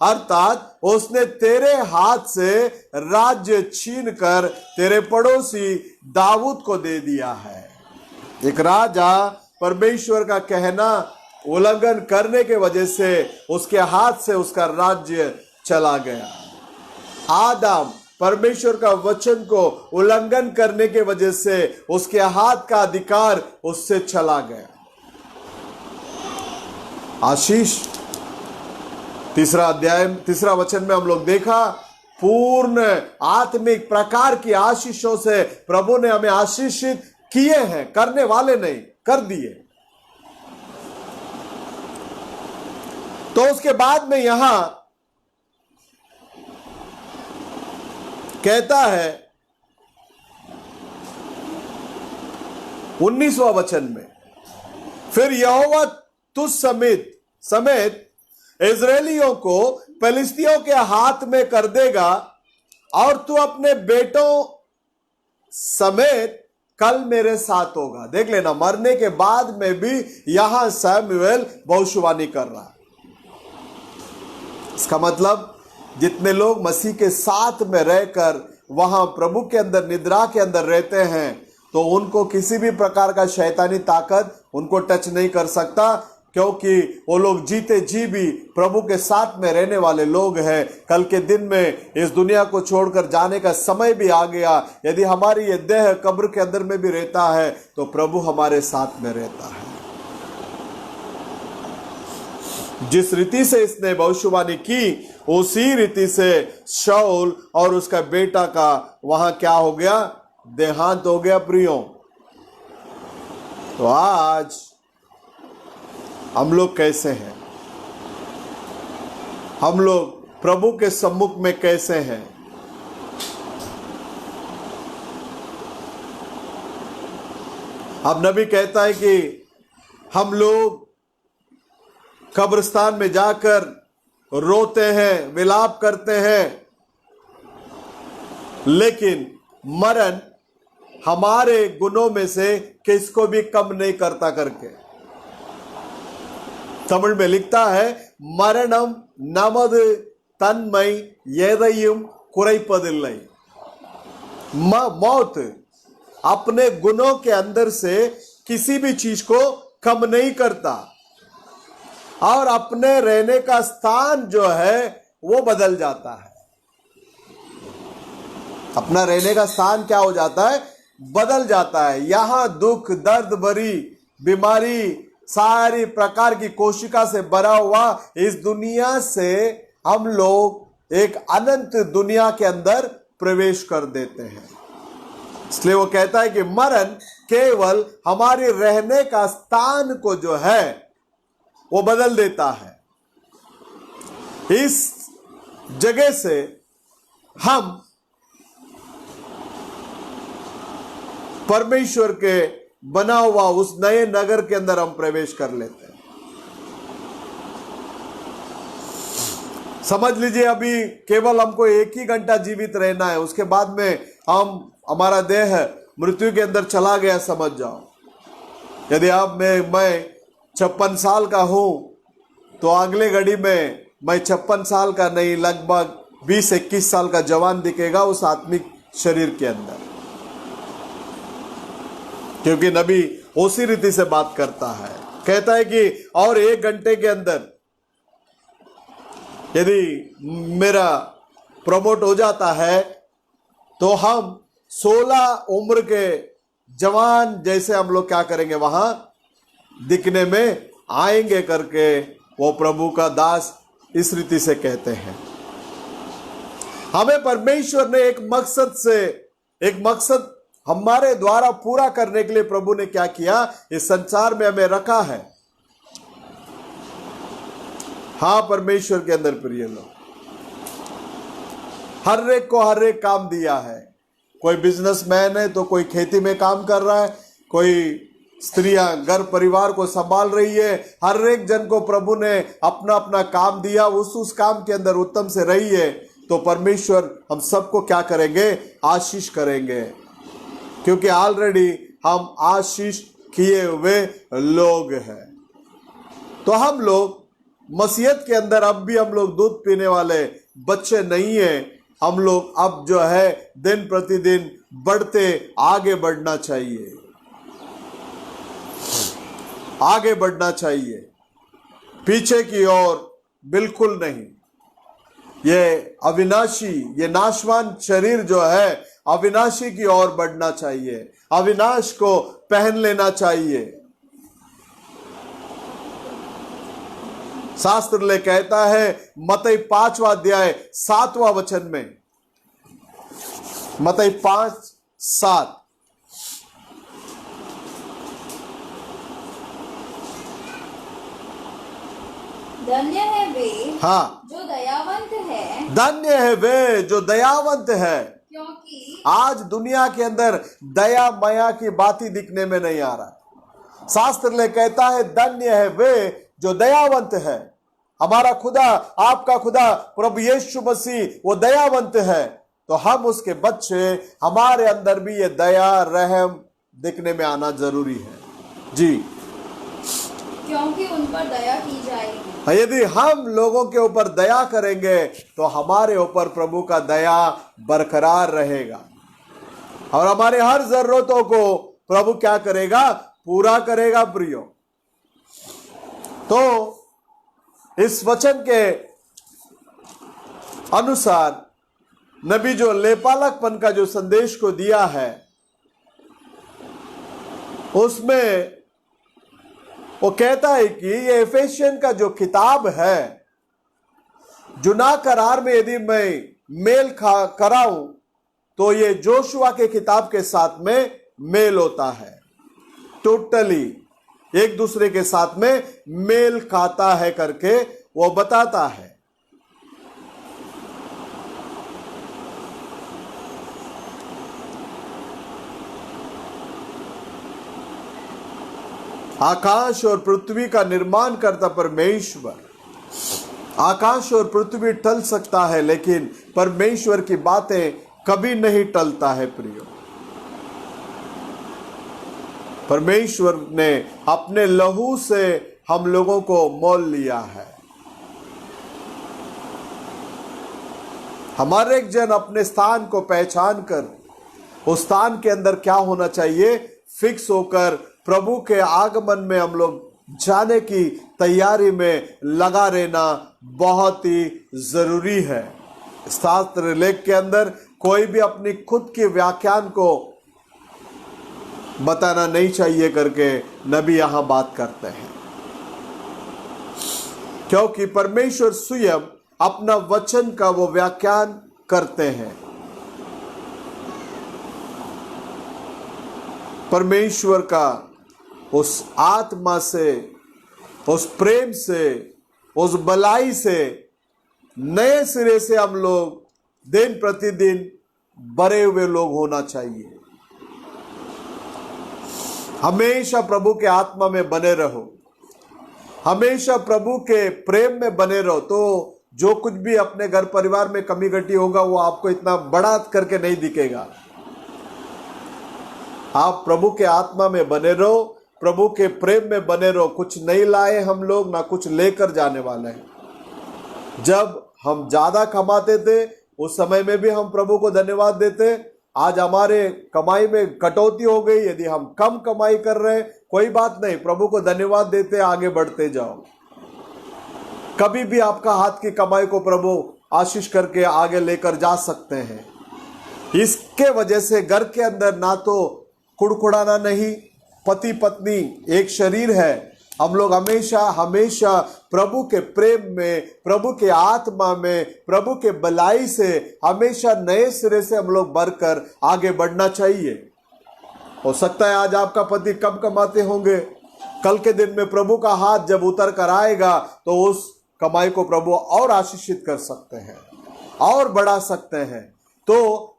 अर्थात उसने तेरे हाथ से राज्य छीनकर तेरे पड़ोसी दाऊद को दे दिया है। एक राजा परमेश्वर का कहना उल्लंघन करने के वजह से उसके हाथ से उसका राज्य चला गया। आदम परमेश्वर का वचन को उल्लंघन करने के वजह से उसके हाथ का अधिकार उससे चला गया। आशीष तीसरा वचन में हम लोग देखा, पूर्ण आत्मिक प्रकार की आशीषों से प्रभु ने हमें आशीषित किए हैं, करने वाले नहीं, कर दिए। तो उसके बाद में यहां कहता है 19वां वचन में, फिर यहोवा तुझ समेत इजरायलियों को फिलिस्तियों के हाथ में कर देगा, और तू अपने बेटों समेत कल मेरे साथ होगा। देख लेना, मरने के बाद में भी यहां शमूएल भविष्यवाणी कर रहा है। इसका मतलब जितने लोग मसीह के साथ में रहकर वहां प्रभु के अंदर निद्रा के अंदर रहते हैं, तो उनको किसी भी प्रकार का शैतानी ताकत उनको टच नहीं कर सकता, क्योंकि वो लोग जीते जी भी प्रभु के साथ में रहने वाले लोग हैं। कल के दिन में इस दुनिया को छोड़कर जाने का समय भी आ गया। यदि हमारी ये देह कब्र के अंदर में भी रहता है तो प्रभु हमारे साथ में रहता है। जिस रीति से इसने भविष्यवाणी की, उसी रीति से शाऊल और उसका बेटा का वहां क्या हो गया? देहांत हो गया। प्रियों, तो आज हम लोग कैसे हैं? हम लोग प्रभु के सम्मुख में कैसे हैं? अब नबी कहता है कि हम लोग कब्रिस्तान में जाकर रोते हैं, विलाप करते हैं, लेकिन मरण हमारे गुनों में से किसको भी कम नहीं करता करके। तमिल में लिखता है, मरणम नमद तन्मय एदैयुम कुறைப்பதில்லை। मौत अपने गुनों के अंदर से किसी भी चीज को कम नहीं करता, और अपने रहने का स्थान जो है वो बदल जाता है। अपना रहने का स्थान क्या हो जाता है? बदल जाता है। यहां दुख, दर्द भरी बीमारी, सारी प्रकार की कोशिका से भरा हुआ इस दुनिया से हम लोग एक अनंत दुनिया के अंदर प्रवेश कर देते हैं। इसलिए वो कहता है कि मरण केवल हमारे रहने का स्थान को जो है वो बदल देता है। इस जगह से हम परमेश्वर के बना हुआ उस नए नगर के अंदर हम प्रवेश कर लेते हैं। समझ लीजिए अभी केवल हमको 1 ही घंटा जीवित रहना है, उसके बाद में हमारा देह मृत्यु के अंदर चला गया समझ जाओ। यदि आप मैं 56 साल का हूं तो अगले घड़ी में मैं 56 साल का नहीं, लगभग 20-21 साल का जवान दिखेगा उस आत्मिक शरीर के अंदर, क्योंकि नबी उसी रीति से बात करता है। कहता है कि और 1 घंटे के अंदर यदि मेरा प्रमोट हो जाता है तो हम 16 उम्र के जवान जैसे हम लोग क्या करेंगे, वहां दिखने में आएंगे करके वो प्रभु का दास इस रीति से कहते हैं। हमें परमेश्वर ने एक मकसद हमारे द्वारा पूरा करने के लिए प्रभु ने क्या किया, इस संसार में हमें रखा है। हां, परमेश्वर के अंदर प्रिय लोग, हर एक को हर एक काम दिया है। कोई बिजनेसमैन है तो कोई खेती में काम कर रहा है, कोई स्त्रियां घर परिवार को संभाल रही है। हर एक जन को प्रभु ने अपना अपना काम दिया, उस काम के अंदर उत्तम से रहिए तो परमेश्वर हम सबको क्या करेंगे, आशीष करेंगे, क्योंकि ऑलरेडी हम आशीष किए हुए लोग हैं। तो हम लोग मसीहत के अंदर अब भी हम लोग दूध पीने वाले बच्चे नहीं हैं। हम लोग अब जो है दिन प्रतिदिन बढ़ते आगे बढ़ना चाहिए, आगे बढ़ना चाहिए, पीछे की ओर बिल्कुल नहीं। ये अविनाशी, ये नाशवान शरीर जो है अविनाशी की ओर बढ़ना चाहिए, अविनाश को पहन लेना चाहिए। शास्त्र ले कहता है मत्ती 5वां अध्याय 7वां वचन में, मत्ती 5:7, धन्य है वे हाँ, जो दयावंत है, धन्य है वे जो दयावंत है, क्योंकि आज दुनिया के अंदर दया माया की बात ही दिखने में नहीं आ रहा। शास्त्र ले कहता है धन्य है वे जो दयावंत है। हमारा खुदा, आपका खुदा प्रभु यीशु मसीह वो दयावंत है, तो हम उसके बच्चे, हमारे अंदर भी ये दया रहम दिखने में आना जरूरी है जी, क्योंकि उन पर दया की जाएगी। यदि हम लोगों के ऊपर दया करेंगे तो हमारे ऊपर प्रभु का दया बरकरार रहेगा और हमारे हर जरूरतों को प्रभु क्या करेगा, पूरा करेगा प्रियो। तो इस वचन के अनुसार नबी जो लेपालकपन का जो संदेश को दिया है उसमें वो कहता है कि ये एफेसियन का जो किताब है, जुना करार में यदि मैं मेल कराऊं तो ये जोशुआ के किताब के साथ में मेल होता है, टोटली एक दूसरे के साथ में मेल खाता है करके वो बताता है। आकाश और पृथ्वी का निर्माण करता परमेश्वर, आकाश और पृथ्वी टल सकता है लेकिन परमेश्वर की बातें कभी नहीं टलता है प्रियो। परमेश्वर ने अपने लहू से हम लोगों को मोल लिया है। हमारे एक जन अपने स्थान को पहचान कर उस स्थान के अंदर क्या होना चाहिए, फिक्स होकर प्रभु के आगमन में हम लोग जाने की तैयारी में लगा रहना बहुत ही जरूरी है। शास्त्र लेख के अंदर कोई भी अपनी खुद की व्याख्यान को बताना नहीं चाहिए करके नबी यहां बात करते हैं, क्योंकि परमेश्वर स्वयं अपना वचन का वो व्याख्यान करते हैं। परमेश्वर का उस आत्मा से, उस प्रेम से, उस भलाई से नए सिरे से हम लोग दिन प्रतिदिन बड़े हुए लोग होना चाहिए। हमेशा प्रभु के आत्मा में बने रहो, हमेशा प्रभु के प्रेम में बने रहो, तो जो कुछ भी अपने घर परिवार में कमी घटी होगा वो आपको इतना बड़ा करके नहीं दिखेगा। आप प्रभु के आत्मा में बने रहो, प्रभु के प्रेम में बने रहो। कुछ नहीं लाए हम लोग, ना कुछ लेकर जाने वाले हैं। जब हम ज्यादा कमाते थे उस समय में भी हम प्रभु को धन्यवाद देते। आज हमारे कमाई में कटौती हो गई, यदि हम कम कमाई कर रहे हैं कोई बात नहीं, प्रभु को धन्यवाद देते आगे बढ़ते जाओ। कभी भी आपका हाथ की कमाई को प्रभु आशीष करके आगे लेकर जा सकते हैं। इसके वजह से घर के अंदर ना तो कुड़कुड़ाना नहीं, पति पत्नी एक शरीर है। हम लोग हमेशा हमेशा प्रभु के प्रेम में, प्रभु के आत्मा में, प्रभु के भलाई से हमेशा नए सिरे से हम लोग बढ़कर आगे बढ़ना चाहिए। हो सकता है आज आपका पति कम कमाते होंगे, कल के दिन में प्रभु का हाथ जब उतर कर आएगा तो उस कमाई को प्रभु और आशीषित कर सकते हैं और बढ़ा सकते हैं। तो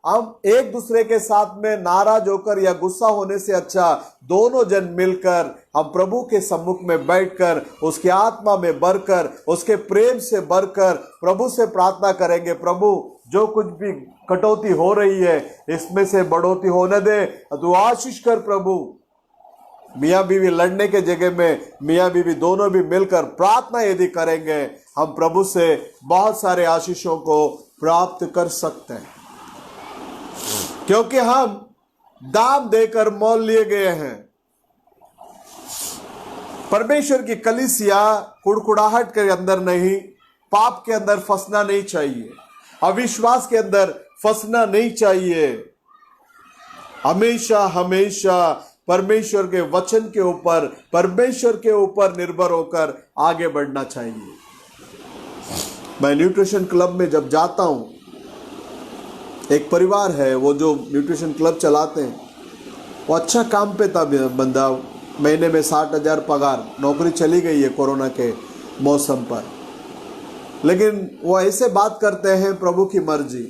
हम एक दूसरे के साथ में नाराज होकर या गुस्सा होने से अच्छा दोनों जन मिलकर हम प्रभु के सम्मुख में बैठकर उसकी आत्मा में बढ़कर, उसके प्रेम से बढ़कर प्रभु से प्रार्थना करेंगे, प्रभु जो कुछ भी कटौती हो रही है इसमें से बढ़ोतरी होने दे, तू आशीष कर। प्रभु मियाँ बीवी लड़ने के जगह में मियाँ बीवी दोनों भी मिलकर प्रार्थना यदि करेंगे, हम प्रभु से बहुत सारे आशीषों को प्राप्त कर सकते हैं, क्योंकि हम दाम देकर मोल लिए गए हैं। परमेश्वर की कलीसिया कुड़कुड़ाहट के अंदर नहीं, पाप के अंदर फंसना नहीं चाहिए, अविश्वास के अंदर फंसना नहीं चाहिए। हमेशा हमेशा परमेश्वर के वचन के ऊपर, परमेश्वर के ऊपर निर्भर होकर आगे बढ़ना चाहिए। मैं न्यूट्रिशन क्लब में जब जाता हूं, एक परिवार है वो जो न्यूट्रिशन क्लब चलाते हैं, वो अच्छा काम पे था बंदा, महीने में 60,000 पगार, नौकरी चली गई है कोरोना के मौसम पर, लेकिन वो ऐसे बात करते हैं प्रभु की मर्जी।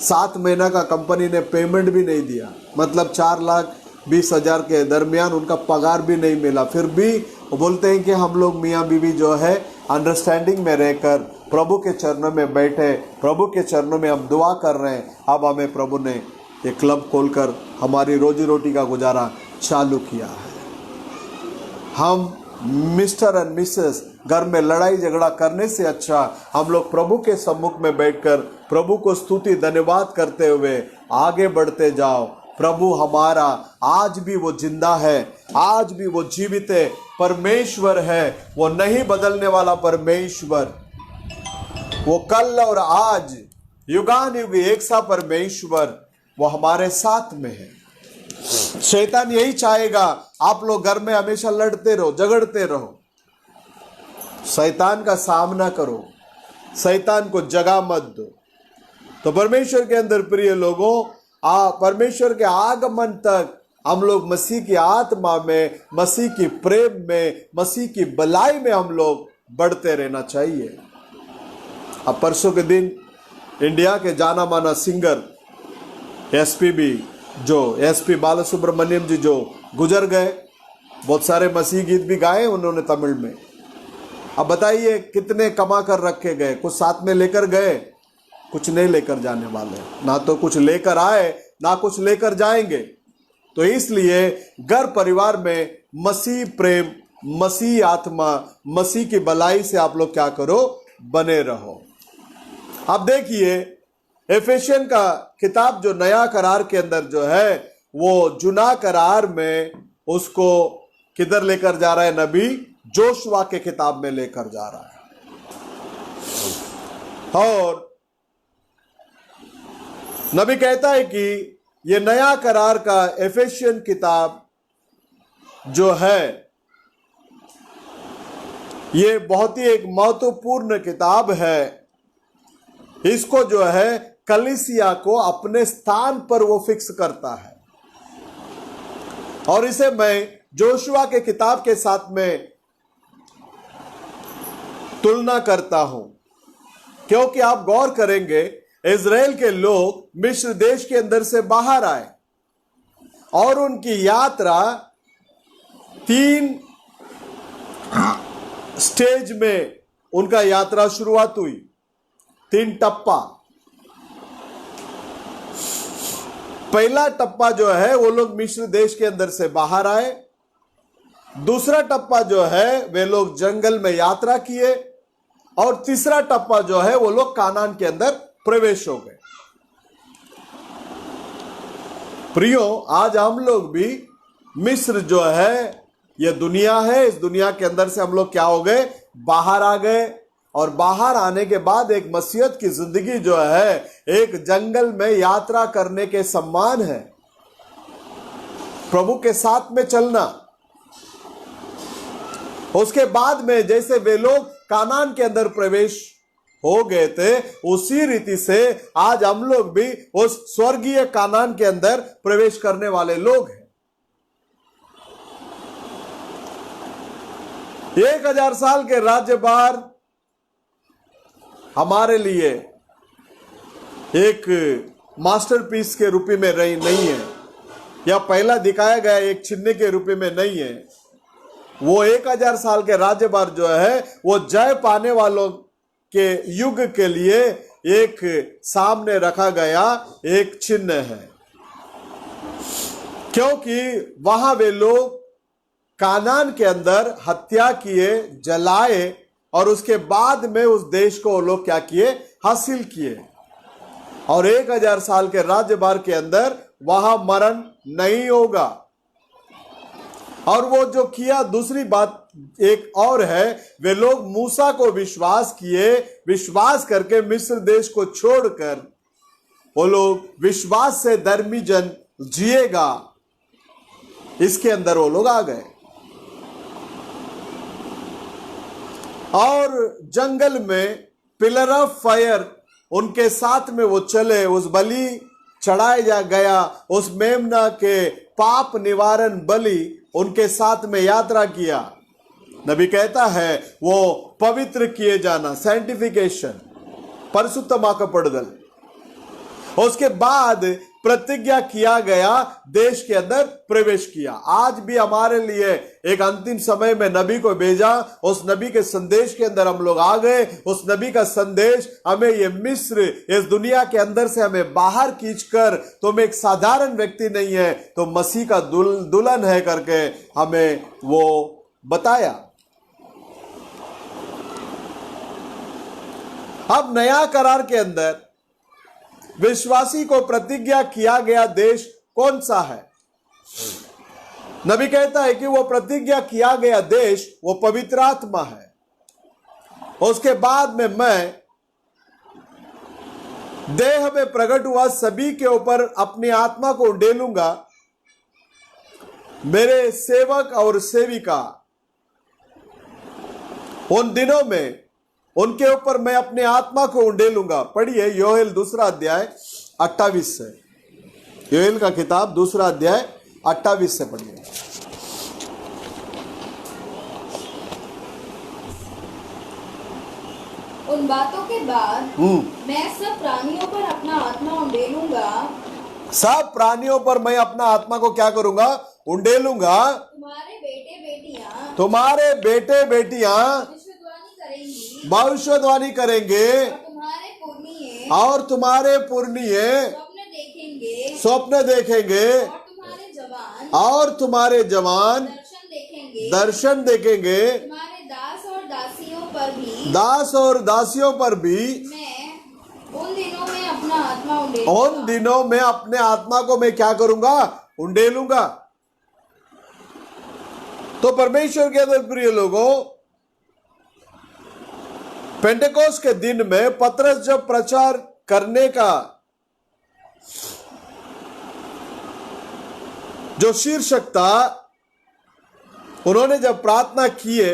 7 महीना का कंपनी ने पेमेंट भी नहीं दिया, मतलब 4,20,000 के दरमियान उनका पगार भी नहीं मिला। फिर भी वो बोलते हैं कि हम लोग मियाँ बीवी जो है अंडरस्टैंडिंग में रहकर प्रभु के चरणों में बैठे, प्रभु के चरणों में हम दुआ कर रहे हैं। अब हमें प्रभु ने ये क्लब खोलकर हमारी रोजी रोटी का गुजारा चालू किया है। हम मिस्टर एंड मिसेस घर में लड़ाई झगड़ा करने से अच्छा हम लोग प्रभु के सम्मुख में बैठकर प्रभु को स्तुति धन्यवाद करते हुए आगे बढ़ते जाओ। प्रभु हमारा आज भी वो जिंदा है, आज भी वो जीवित है, परमेश्वर है, वो नहीं बदलने वाला परमेश्वर, वो कल और आज युगान युग एक सा परमेश्वर, वो हमारे साथ में है। शैतान यही चाहेगा आप लोग घर में हमेशा लड़ते रहो, झगड़ते रहो। शैतान का सामना करो, शैतान को जगह मत दो। तो परमेश्वर के अंदर प्रिय लोगों, परमेश्वर के आगमन तक हम लोग मसीह की आत्मा में, मसीह की प्रेम में, मसीह की भलाई में हम लोग बढ़ते रहना चाहिए। अब परसों के दिन इंडिया के जाना माना सिंगर एसपी बालासुब्रमण्यम जी जो गुजर गए, बहुत सारे मसीह गीत भी गाए उन्होंने तमिल में। अब बताइए कितने कमा कर रखे गए, कुछ साथ में लेकर गए, कुछ नहीं लेकर जाने वाले, ना तो कुछ लेकर आए ना कुछ लेकर जाएंगे। तो इसलिए घर परिवार में मसीह प्रेम, मसीह आत्मा, मसीह की भलाई से आप लोग क्या करो, बने रहो। अब देखिए एफेसियन का किताब जो नया करार के अंदर जो है वो जुना करार में उसको किधर लेकर जा रहा है, नबी जोशुआ के किताब में लेकर जा रहा है। और नबी कहता है कि ये नया करार का एफेसियन किताब जो है ये बहुत ही एक महत्वपूर्ण किताब है। इसको जो है कलीसिया को अपने स्थान पर वो फिक्स करता है। और इसे मैं जोशुआ के किताब के साथ में तुलना करता हूं, क्योंकि आप गौर करेंगे इज़राइल के लोग मिस्र देश के अंदर से बाहर आए और उनकी यात्रा 3 स्टेज में उनका यात्रा शुरुआत हुई, 3 टप्पा। पहला टप्पा जो है वो लोग मिस्र देश के अंदर से बाहर आए। दूसरा टप्पा जो है वे लोग जंगल में यात्रा किए। और तीसरा टप्पा जो है वो लोग कानान के अंदर प्रवेश हो गए। प्रियो, आज हम लोग भी मिस्र जो है ये दुनिया है, इस दुनिया के अंदर से हम लोग क्या हो गए, बाहर आ गए। और बाहर आने के बाद एक मसीहत की जिंदगी जो है एक जंगल में यात्रा करने के समान है, प्रभु के साथ में चलना। उसके बाद में जैसे वे लोग कानान के अंदर प्रवेश हो गए थे, उसी रीति से आज हम लोग भी उस स्वर्गीय कानान के अंदर प्रवेश करने वाले लोग हैं। 1000 साल के राज्यभार हमारे लिए एक मास्टरपीस के रूप में नहीं है, या पहला दिखाया गया एक चिन्ह के रूप में नहीं है। वो 1000 साल के राज्यभार जो है वो जय पाने वालों के युग के लिए एक सामने रखा गया एक चिन्ह है, क्योंकि वहां वे लोग कानान के अंदर हत्या किए, जलाए, और उसके बाद में उस देश को वो लोग क्या किए, हासिल किए। और 1000 साल के राज्यभार के अंदर वहां मरण नहीं होगा। और वो जो किया, दूसरी बात एक और है, वे लोग मूसा को विश्वास किए, विश्वास करके मिस्र देश को छोड़कर वो लोग विश्वास से धर्मी जन जिएगा, इसके अंदर वो लोग आ गए। और जंगल में पिलर ऑफ फायर उनके साथ में वो चले, उस बलि चढ़ाया जा गया, उस मेमना के पाप निवारण बलि उनके साथ में यात्रा किया। नबी कहता है वो पवित्र किए जाना, सैंटिफिकेशन, परिशुद्धमाकப்படுதல்। उसके बाद प्रतिज्ञा किया गया, देश के अंदर प्रवेश किया। आज भी हमारे लिए एक अंतिम समय में नबी को भेजा, उस नबी के संदेश के अंदर हम लोग आ गए। उस नबी का संदेश हमें ये मिस्र, इस दुनिया के अंदर से हमें बाहर खींचकर, तुम एक साधारण व्यक्ति नहीं है, तो मसीह का दुल्हन है करके हमें वो बताया। अब नया करार के अंदर विश्वासी को प्रतिज्ञा किया गया देश कौन सा है? नबी कहता है कि वो प्रतिज्ञा किया गया देश वो पवित्र आत्मा है। उसके बाद में मैं देह में प्रकट हुआ सभी के ऊपर अपनी आत्मा को उंडेलूंगा। मेरे सेवक और सेविका उन दिनों में उनके ऊपर मैं अपने आत्मा को उंडेलूंगा। पढ़िए योएल 2 अध्याय 28 से, योएल का किताब 2 अध्याय 28 से पढ़िए। उन बातों के बाद मैं सब प्राणियों पर अपना आत्मा उंडेलूंगा। सब प्राणियों पर मैं अपना आत्मा को क्या करूंगा? उंडेलूंगा। तुम्हारे बेटे बेटियां भविष्यवाणी करेंगे और तुम्हारे पुरनिये स्वप्न देखेंगे और तुम्हारे जवान दर्शन देखेंगे। दास और दासियों पर भी उन दिनों में अपना आत्मा उंडेलूंगा। उन दिनों में अपने आत्मा को मैं क्या करूंगा? उंडेलूंगा। तो परमेश्वर के अंदर प्रिय लोगों, पेंटेकोस्ट के दिन में पतरस जब प्रचार करने का जो शीर्षक था उन्होंने जब प्रार्थना किए,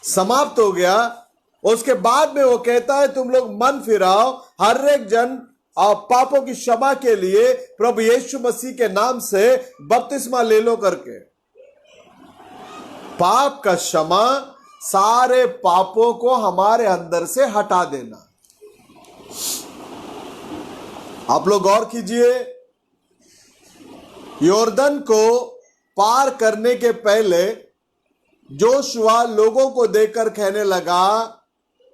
समाप्त हो गया, उसके बाद में वो कहता है तुम लोग मन फिराओ, हर एक जन पापों की क्षमा के लिए प्रभु यीशु मसीह के नाम से बपतिस्मा ले लो करके। पाप का क्षमा, सारे पापों को हमारे अंदर से हटा देना। आप लोग गौर कीजिए, यॉर्दन को पार करने के पहले जोशुआ लोगों को देखकर कहने लगा,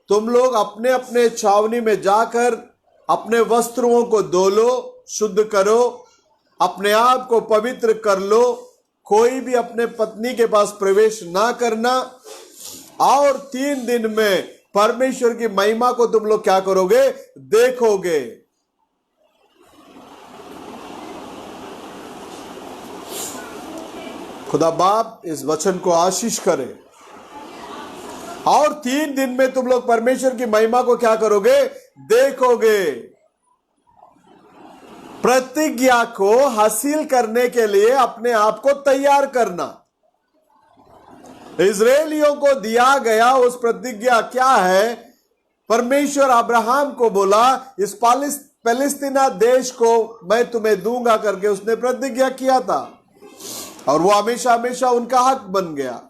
तुम लोग अपने अपने छावनी में जाकर अपने वस्त्रों को धो लो, शुद्ध करो, अपने आप को पवित्र कर लो, कोई भी अपने पत्नी के पास प्रवेश ना करना, और 3 दिन में परमेश्वर की महिमा को तुम लोग क्या करोगे, देखोगे। खुदा बाप इस वचन को आशीष करे। और 3 दिन में तुम लोग परमेश्वर की महिमा को क्या करोगे, देखोगे। प्रतिज्ञा को हासिल करने के लिए अपने आप को तैयार करना। इजरायलियों को दिया गया उस प्रतिज्ञा क्या है? परमेश्वर अब्राहम को बोला, इस पैलेस्तीना देश को मैं तुम्हें दूंगा करके उसने प्रतिज्ञा किया था, और वो हमेशा हमेशा उनका हक बन गया,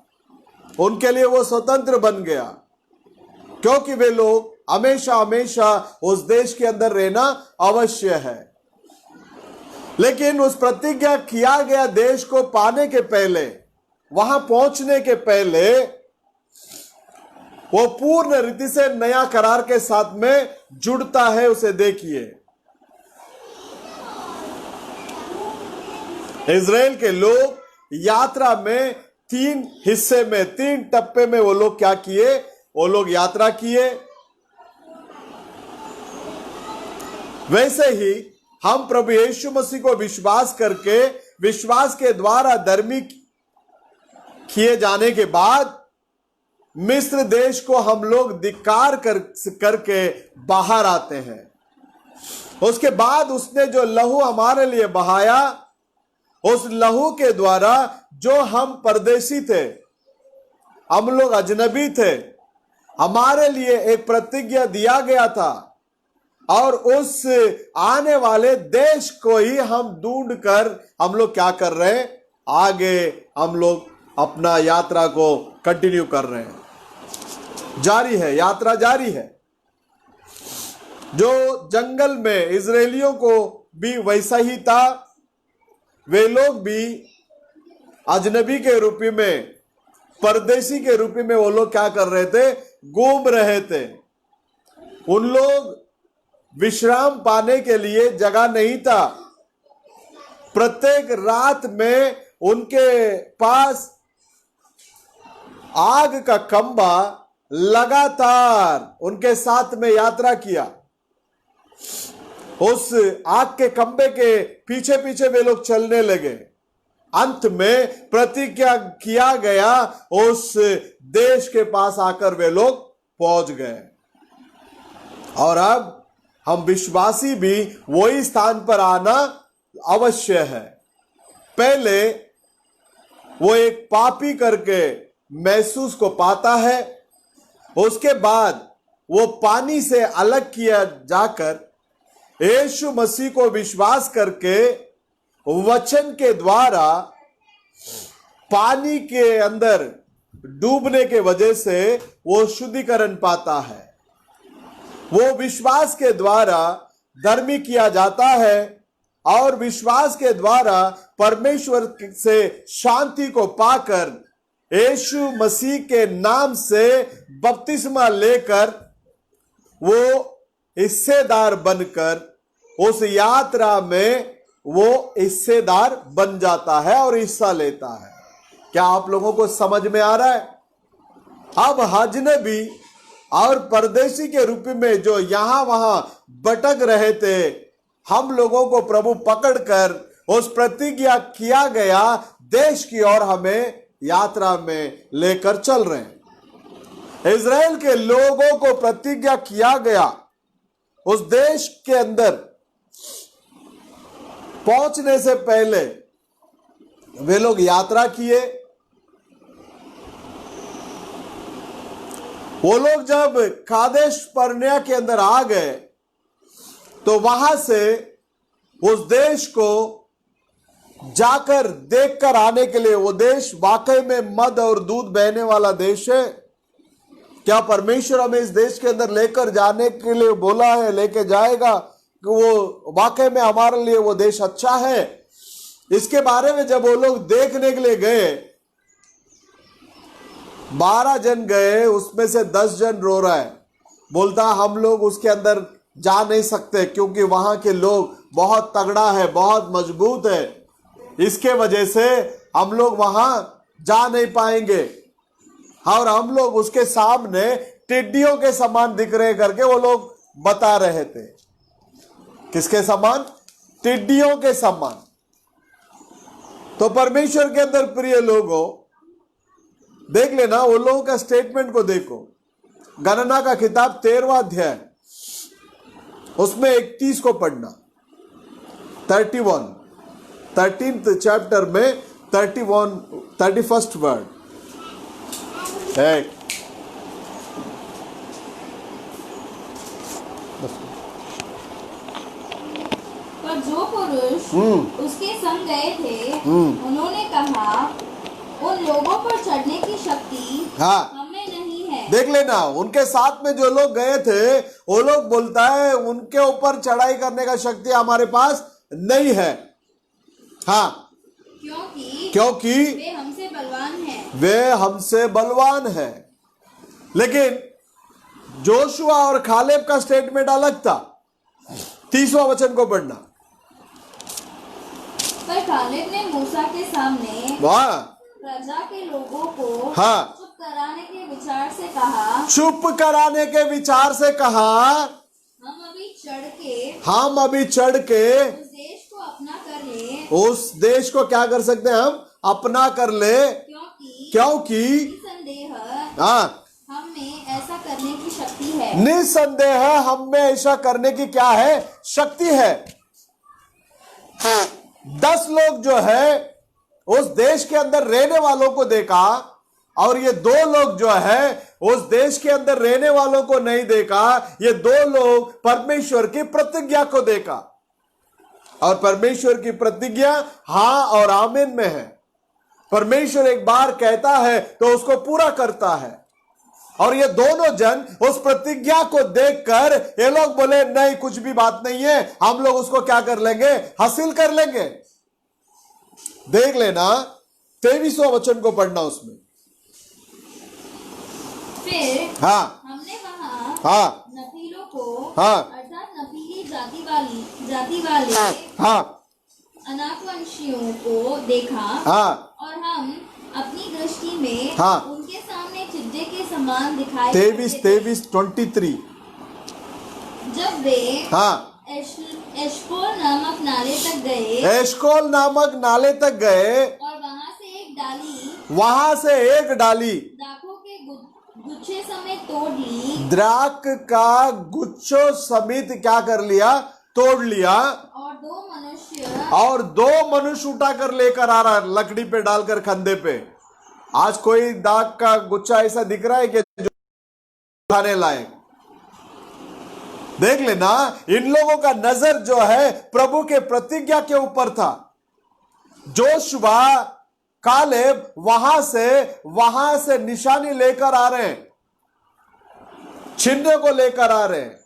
उनके लिए वो स्वतंत्र बन गया, क्योंकि वे लोग हमेशा हमेशा उस देश के अंदर रहना अवश्य है। लेकिन उस प्रतिज्ञा किया गया देश को पाने के पहले, वहां पहुंचने के पहले, वो पूर्ण रीति से नया करार के साथ में जुड़ता है। उसे देखिए, इजराइल के लोग यात्रा में 3 हिस्से में, 3 टप्पे में वो लोग क्या किए, वो लोग यात्रा किए। वैसे ही हम प्रभु यीशु मसीह को विश्वास करके, विश्वास के द्वारा धर्मी किए जाने के बाद मिस्र देश को हम लोग धिक्कार करके बाहर आते हैं। उसके बाद उसने जो लहू हमारे लिए बहाया, उस लहू के द्वारा जो हम परदेशी थे, हम लोग अजनबी थे, हमारे लिए एक प्रतिज्ञा दिया गया था, और उस आने वाले देश को ही हम ढूंढ कर हम लोग क्या कर रहे हैं, आगे हम लोग अपना यात्रा को कंटिन्यू कर रहे हैं। जारी है, यात्रा जारी है। जो जंगल में इजरायलियों को भी वैसा ही था, वे लोग भी अजनबी के रूप में, परदेशी के रूप में वो लोग क्या कर रहे थे, घूम रहे थे। उन लोग विश्राम पाने के लिए जगह नहीं था। प्रत्येक रात में उनके पास आग का खंबा लगातार उनके साथ में यात्रा किया। उस आग के खंबे के पीछे पीछे वे लोग चलने लगे। अंत में प्रतिज्ञा किया गया उस देश के पास आकर वे लोग पहुंच गए। और अब हम विश्वासी भी वही स्थान पर आना अवश्य है। पहले वो एक पापी करके महसूस को पाता है, उसके बाद वो पानी से अलग किया जाकर यीशु मसीह को विश्वास करके वचन के द्वारा पानी के अंदर डूबने के वजह से वो शुद्धिकरण पाता है। वो विश्वास के द्वारा धर्मी किया जाता है, और विश्वास के द्वारा परमेश्वर से शांति को पाकर यीशु मसीह के नाम से बपतिस्मा लेकर वो हिस्सेदार बनकर उस यात्रा में वो हिस्सेदार बन जाता है और हिस्सा लेता है। क्या आप लोगों को समझ में आ रहा है? अब अजनबी और परदेशी के रूप में जो यहां वहां भटक रहे थे, हम लोगों को प्रभु पकड़कर उस प्रतिज्ञा किया गया देश की ओर हमें यात्रा में लेकर चल रहे हैं। इजराइल के लोगों को प्रतिज्ञा किया गया उस देश के अंदर पहुंचने से पहले वे लोग यात्रा किए, वो लोग जब कादेश बर्नेया के अंदर आ गए तो वहां से उस देश को जाकर देखकर आने के लिए, वो देश वाकई में मद और दूध बहने वाला देश है। क्या परमेश्वर हमें इस देश के अंदर लेकर जाने के लिए बोला है, लेके जाएगा कि वो वाकई में हमारे लिए वो देश अच्छा है? इसके बारे में जब वो लोग देखने के लिए गए, 12 जन गए, उसमें से 10 जन रो रहा है, बोलता हम लोग उसके अंदर जा नहीं सकते क्योंकि वहां के लोग बहुत तगड़ा है, बहुत मजबूत है, इसके वजह से हम लोग वहां जा नहीं पाएंगे और हम लोग उसके सामने टिड्डियों के समान दिख रहे करके वो लोग बता रहे थे। किसके समान? टिड्डियों के समान। तो परमेश्वर के अंदर प्रिय लोगों, देख लेना वो लोगों का स्टेटमेंट को देखो। गणना का किताब 13वां अध्याय, उसमें 31 को पढ़ना। 13th चैप्टर में 31st वर्ड है। पर जो पुरुष उसके संग गए थे उन्होंने कहा उन लोगों पर चढ़ने की शक्ति हमें नहीं है। देख लेना, उनके साथ में जो लोग गए थे वो लोग बोलता है उनके ऊपर चढ़ाई करने का शक्ति हमारे पास नहीं है। क्योंकि वे हमसे बलवान हैं। वे हमसे बलवान है। लेकिन जोशुआ और खालेब का स्टेटमेंट अलग था। 30वां वचन को पढ़ना। पर खालेब ने मूसा के सामने प्रजा के लोगों को चुप कराने के विचार से कहा, हम अभी चढ़ के उस देश को क्या कर सकते हैं? हम अपना कर ले, क्योंकि हम में ऐसा करने की शक्ति है। निसंदेह हम में ऐसा करने की क्या है? शक्ति है। 10 लोग जो है उस देश के अंदर रहने वालों को देखा और ये 2 लोग जो है उस देश के अंदर रहने वालों को नहीं देखा। ये 2 लोग परमेश्वर की प्रतिज्ञा को देखा और परमेश्वर की प्रतिज्ञा हाँ और आमीन में है। परमेश्वर एक बार कहता है तो उसको पूरा करता है। और ये दोनों जन उस प्रतिज्ञा को देखकर ये लोग बोले नहीं, कुछ भी बात नहीं है, हम लोग उसको क्या कर लेंगे? हासिल कर लेंगे। देख लेना 23वां वचन को पढ़ना। उसमें फिर हमने वहां नफीलों को अर्थात नफीली जाति वाले अनाकवंशियों को देखा और हम अपनी दृष्टि में उनके सामने चिज्जे के समान दिखाई। 23 जब वे एशकोल नामक नाले तक गए और वहां से एक डाली दाखों के गुच्छे समेत तोड़ ली। द्राख का गुच्छों समेत क्या कर लिया? तोड़ लिया। और दो मनुष्य उठा कर लेकर आ रहा है, लकड़ी पे डालकर खंदे पे। आज कोई दाग का गुच्छा ऐसा दिख रहा है कि जो उठाने लायक? देख लेना, इन लोगों का नजर जो है प्रभु के प्रतिज्ञा के ऊपर था। जोशुआ कालेब वहां से निशानी लेकर आ रहे हैं, चिन्ह को लेकर आ रहे हैं।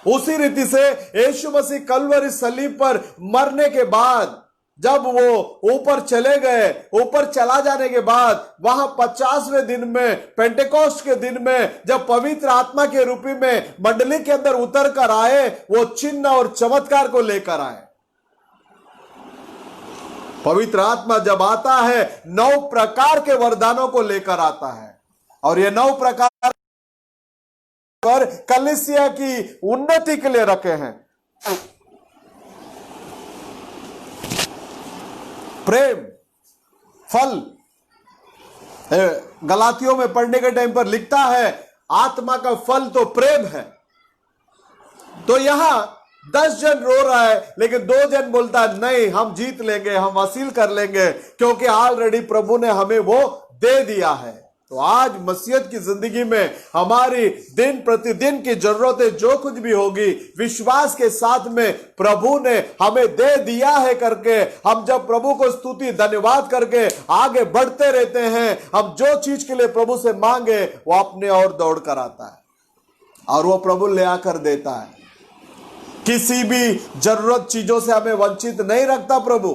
उसी रीति से यीशु मसीह कलवरी सलीब पर मरने के बाद जब वो ऊपर चले गए, ऊपर चला जाने के बाद वहां 50वें दिन में, पेंटेकोस्ट के दिन में जब पवित्र आत्मा के रूप में मंडली के अंदर उतर कर आए, वो चिन्ह और चमत्कार को लेकर आए। पवित्र आत्मा जब आता है 9 प्रकार के वरदानों को लेकर आता है और ये 9 प्रकार पर कलीसिया की उन्नति के लिए रखे हैं। प्रेम फल, गलातियों में पढ़ने के टाइम पर लिखता है आत्मा का फल तो प्रेम है। तो यहां 10 जन रो रहा है, लेकिन 2 जन बोलता है नहीं, हम जीत लेंगे, हम हासिल कर लेंगे, क्योंकि ऑलरेडी प्रभु ने हमें वो दे दिया है। तो आज मसीहत की जिंदगी में हमारी दिन प्रतिदिन की जरूरतें जो कुछ भी होगी, विश्वास के साथ में प्रभु ने हमें दे दिया है करके हम जब प्रभु को स्तुति धन्यवाद करके आगे बढ़ते रहते हैं, हम जो चीज के लिए प्रभु से मांगे वो अपने और दौड़ कर आता है और वो प्रभु ले आकर देता है। किसी भी जरूरत चीजों से हमें वंचित नहीं रखता प्रभु।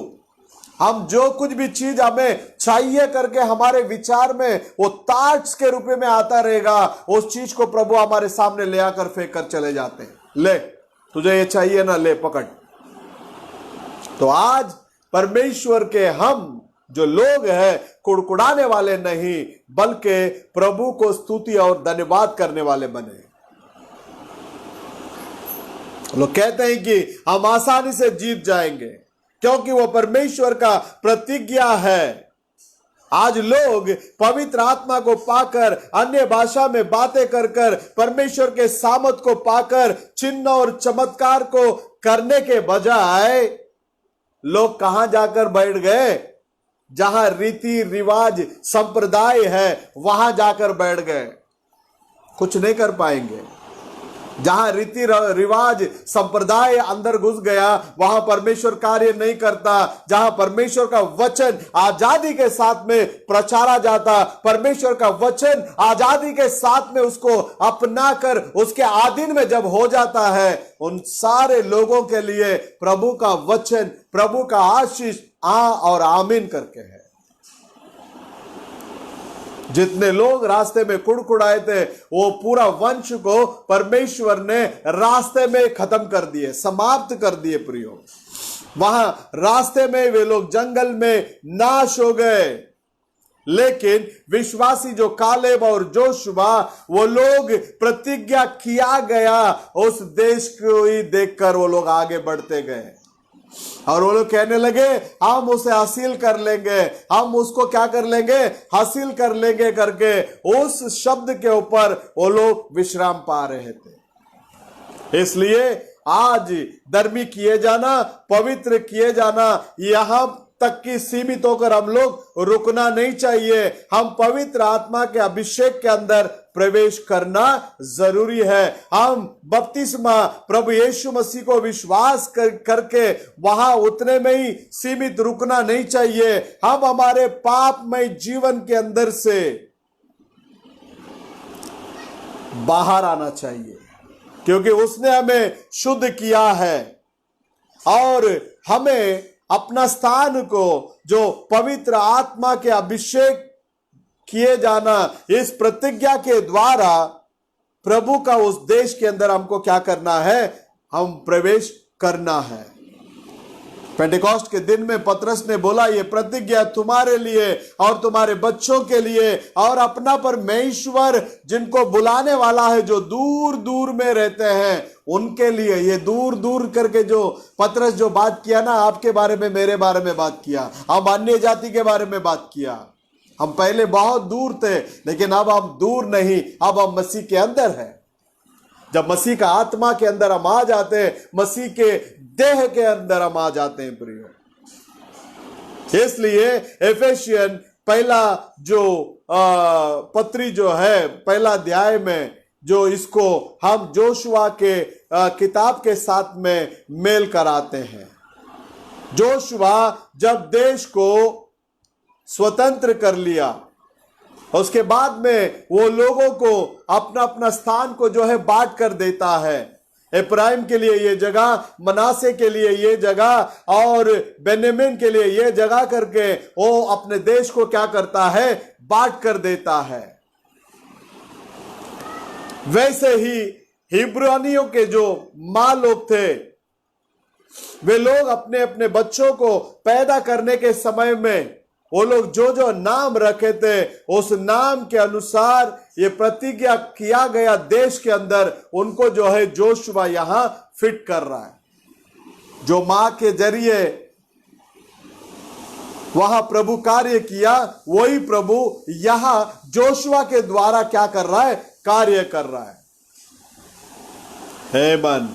हम जो कुछ भी चीज हमें चाहिए करके हमारे विचार में वो ताट्स के रूप में आता रहेगा, उस चीज को प्रभु हमारे सामने ले आकर फेंक कर चले जाते हैं। ले, तुझे ये चाहिए ना, ले पकड़। तो आज परमेश्वर के हम जो लोग हैं कुड़कुड़ाने वाले नहीं, बल्कि प्रभु को स्तुति और धन्यवाद करने वाले बने। लोग कहते हैं कि हम आसानी से जीत जाएंगे क्योंकि वो परमेश्वर का प्रतिज्ञा है। आज लोग पवित्र आत्मा को पाकर अन्य भाषा में बातें कर कर परमेश्वर के सामर्थ को पाकर चिन्ह और चमत्कार को करने के बजाय लोग कहां जाकर बैठ गए? जहां रीति रिवाज संप्रदाय है वहां जाकर बैठ गए। कुछ नहीं कर पाएंगे। जहां रीति रिवाज संप्रदाय अंदर घुस गया वहां परमेश्वर कार्य नहीं करता। जहां परमेश्वर का वचन आजादी के साथ में प्रचारा जाता, परमेश्वर का वचन आजादी के साथ में उसको अपना कर उसके अधीन में जब हो जाता है, उन सारे लोगों के लिए प्रभु का वचन, प्रभु का आशीष और आमीन करके है। जितने लोग रास्ते में कुड़कुड़ाए थे वो पूरा वंश को परमेश्वर ने रास्ते में खत्म कर दिए, समाप्त कर दिए प्रियो। वहां रास्ते में वे लोग जंगल में नाश हो गए। लेकिन विश्वासी जो कालेब और जोशुआ, वो लोग प्रतिज्ञा किया गया उस देश को ही देखकर वो लोग आगे बढ़ते गए और वो लोग कहने लगे हम उसे हासिल कर लेंगे, हम उसको क्या कर लेंगे? हासिल कर लेंगे करके उस शब्द के ऊपर वो लोग विश्राम पा रहे थे। इसलिए आज धर्मी किए जाना, पवित्र किए जाना, यहां तक कि सीमित होकर हम लोग रुकना नहीं चाहिए। हम पवित्र आत्मा के अभिषेक के अंदर प्रवेश करना जरूरी है। हम बपतिस्मा प्रभु यीशु मसीह को विश्वास करके वहां उतने में ही सीमित रुकना नहीं चाहिए। हम हमारे पापमय जीवन के अंदर से बाहर आना चाहिए क्योंकि उसने हमें शुद्ध किया है और हमें अपना स्थान को जो पवित्र आत्मा के अभिषेक किए जाना, इस प्रतिज्ञा के द्वारा प्रभु का उस देश के अंदर हमको क्या करना है? हम प्रवेश करना है। पेंटेकोस्ट के दिन में पतरस ने बोला ये प्रतिज्ञा तुम्हारे लिए और तुम्हारे बच्चों के लिए और अपना परमेश्वर जिनको बुलाने वाला है, जो दूर दूर में रहते हैं उनके लिए। ये दूर दूर करके जो पतरस जो बात किया ना, आपके बारे में, मेरे बारे में बात किया, हम अन्य जाति के बारे में बात किया। हम पहले बहुत दूर थे लेकिन अब हम दूर नहीं, अब हम मसीह के अंदर हैं। जब मसीह का आत्मा के अंदर हम आ जाते हैं, मसीह के देह के अंदर हम आ जाते हैं प्रियो। इसलिए एफेसियन पहला जो पत्री जो है, पहला अध्याय में जो इसको हम जोशुआ के किताब के साथ में मेल कराते हैं। जोशुआ जब देश को स्वतंत्र कर लिया, उसके बाद में वो लोगों को अपना अपना स्थान को जो है बांट कर देता है। इब्राहिम के लिए ये जगह, मनासे के लिए ये जगह और बेन्यामीन के लिए ये जगह करके वो अपने देश को क्या करता है? बांट कर देता है। वैसे ही हिब्रानियों के जो माँ लोग थे, वे लोग अपने अपने बच्चों को पैदा करने के समय में वो लोग जो जो नाम रखे थे उस नाम के अनुसार ये प्रतिज्ञा किया गया देश के अंदर उनको जो है जोशुआ यहां फिट कर रहा है। जो मां के जरिए वहां प्रभु कार्य किया, वही प्रभु यहां जोशुआ के द्वारा क्या कर रहा है? कार्य कर रहा है। हे मन,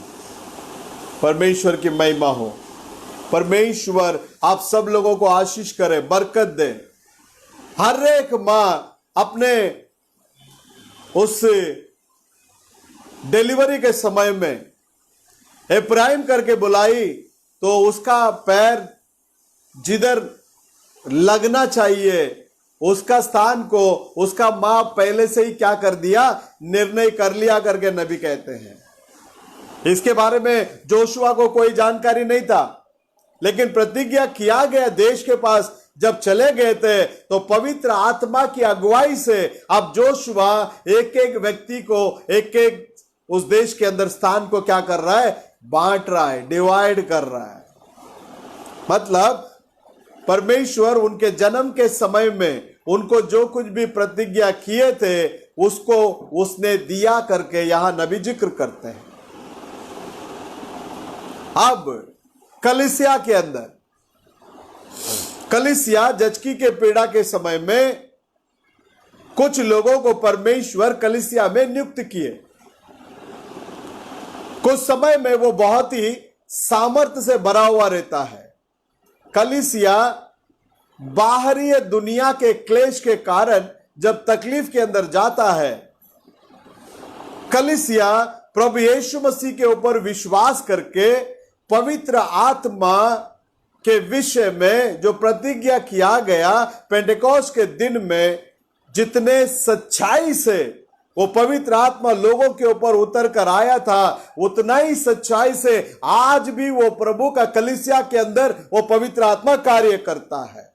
परमेश्वर की महिमा हो। परमेश्वर आप सब लोगों को आशीष करे, बरकत दे। हर एक मां अपने उस डिलीवरी के समय में इब्राहिम करके बुलाई तो उसका पैर जिधर लगना चाहिए उसका स्थान को उसका मां पहले से ही क्या कर दिया, निर्णय कर लिया करके नबी कहते हैं। इसके बारे में जोशुआ को कोई जानकारी नहीं था, लेकिन प्रतिज्ञा किया गया देश के पास जब चले गए थे तो पवित्र आत्मा की अगुवाई से अब जोशुआ एक एक व्यक्ति को एक एक उस देश के अंदर स्थान को क्या कर रहा है, बांट रहा है, डिवाइड कर रहा है। मतलब परमेश्वर उनके जन्म के समय में उनको जो कुछ भी प्रतिज्ञा किए थे उसको उसने दिया करके यहां नबी जिक्र करते हैं। अब कलीसिया के अंदर, कलीसिया जचकी के पीड़ा के समय में कुछ लोगों को परमेश्वर कलीसिया में नियुक्त किए। कुछ समय में वो बहुत ही सामर्थ्य से भरा हुआ रहता है। कलीसिया बाहरी दुनिया के क्लेश के कारण जब तकलीफ के अंदर जाता है, कलीसिया प्रभु यीशु मसीह के ऊपर विश्वास करके पवित्र आत्मा के विषय में जो प्रतिज्ञा किया गया पेंटेकोस्ट के दिन में, जितने सच्चाई से वो पवित्र आत्मा लोगों के ऊपर उतर कर आया था, उतना ही सच्चाई से आज भी वो प्रभु का कलीसिया के अंदर वो पवित्र आत्मा कार्य करता है।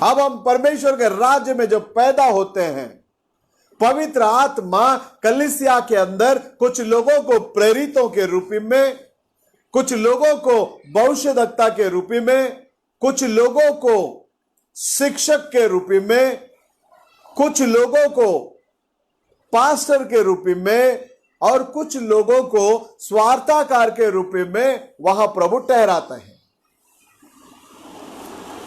अब हम परमेश्वर के राज्य में जब पैदा होते हैं, पवित्र आत्मा कलीसिया के अंदर कुछ लोगों को प्रेरितों के रूप में, कुछ लोगों को भविष्यद्वक्ता के रूप में, कुछ लोगों को शिक्षक के रूप में, कुछ लोगों को पास्टर के रूप में और कुछ लोगों को स्वार्थाकार के रूप में वहां प्रभु ठहराता है।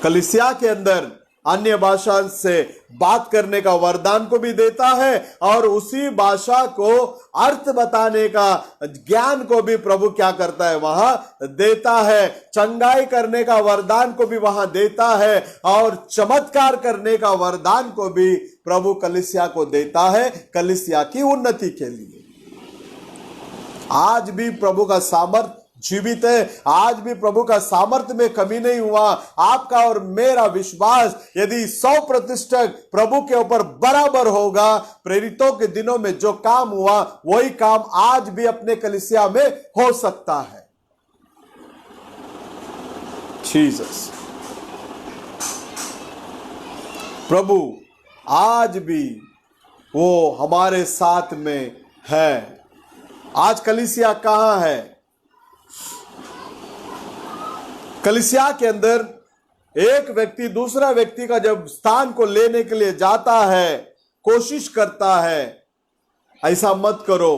कलीसिया के अंदर अन्य भाषा से बात करने का वरदान को भी देता है और उसी भाषा को अर्थ बताने का ज्ञान को भी प्रभु क्या करता है, वहां देता है। चंगाई करने का वरदान को भी वहां देता है और चमत्कार करने का वरदान को भी प्रभु कलीसिया को देता है, कलीसिया की उन्नति के लिए। आज भी प्रभु का सामर्थ्य जीवित है, आज भी प्रभु का सामर्थ्य में कमी नहीं हुआ। आपका और मेरा विश्वास यदि 100% प्रभु के ऊपर बराबर होगा, प्रेरितों के दिनों में जो काम हुआ वही काम आज भी अपने कलीसिया में हो सकता है। जीसस, प्रभु आज भी वो हमारे साथ में है। आज कलीसिया कहां है? कलीसिया के अंदर एक व्यक्ति दूसरा व्यक्ति का जब स्थान को लेने के लिए जाता है, कोशिश करता है, ऐसा मत करो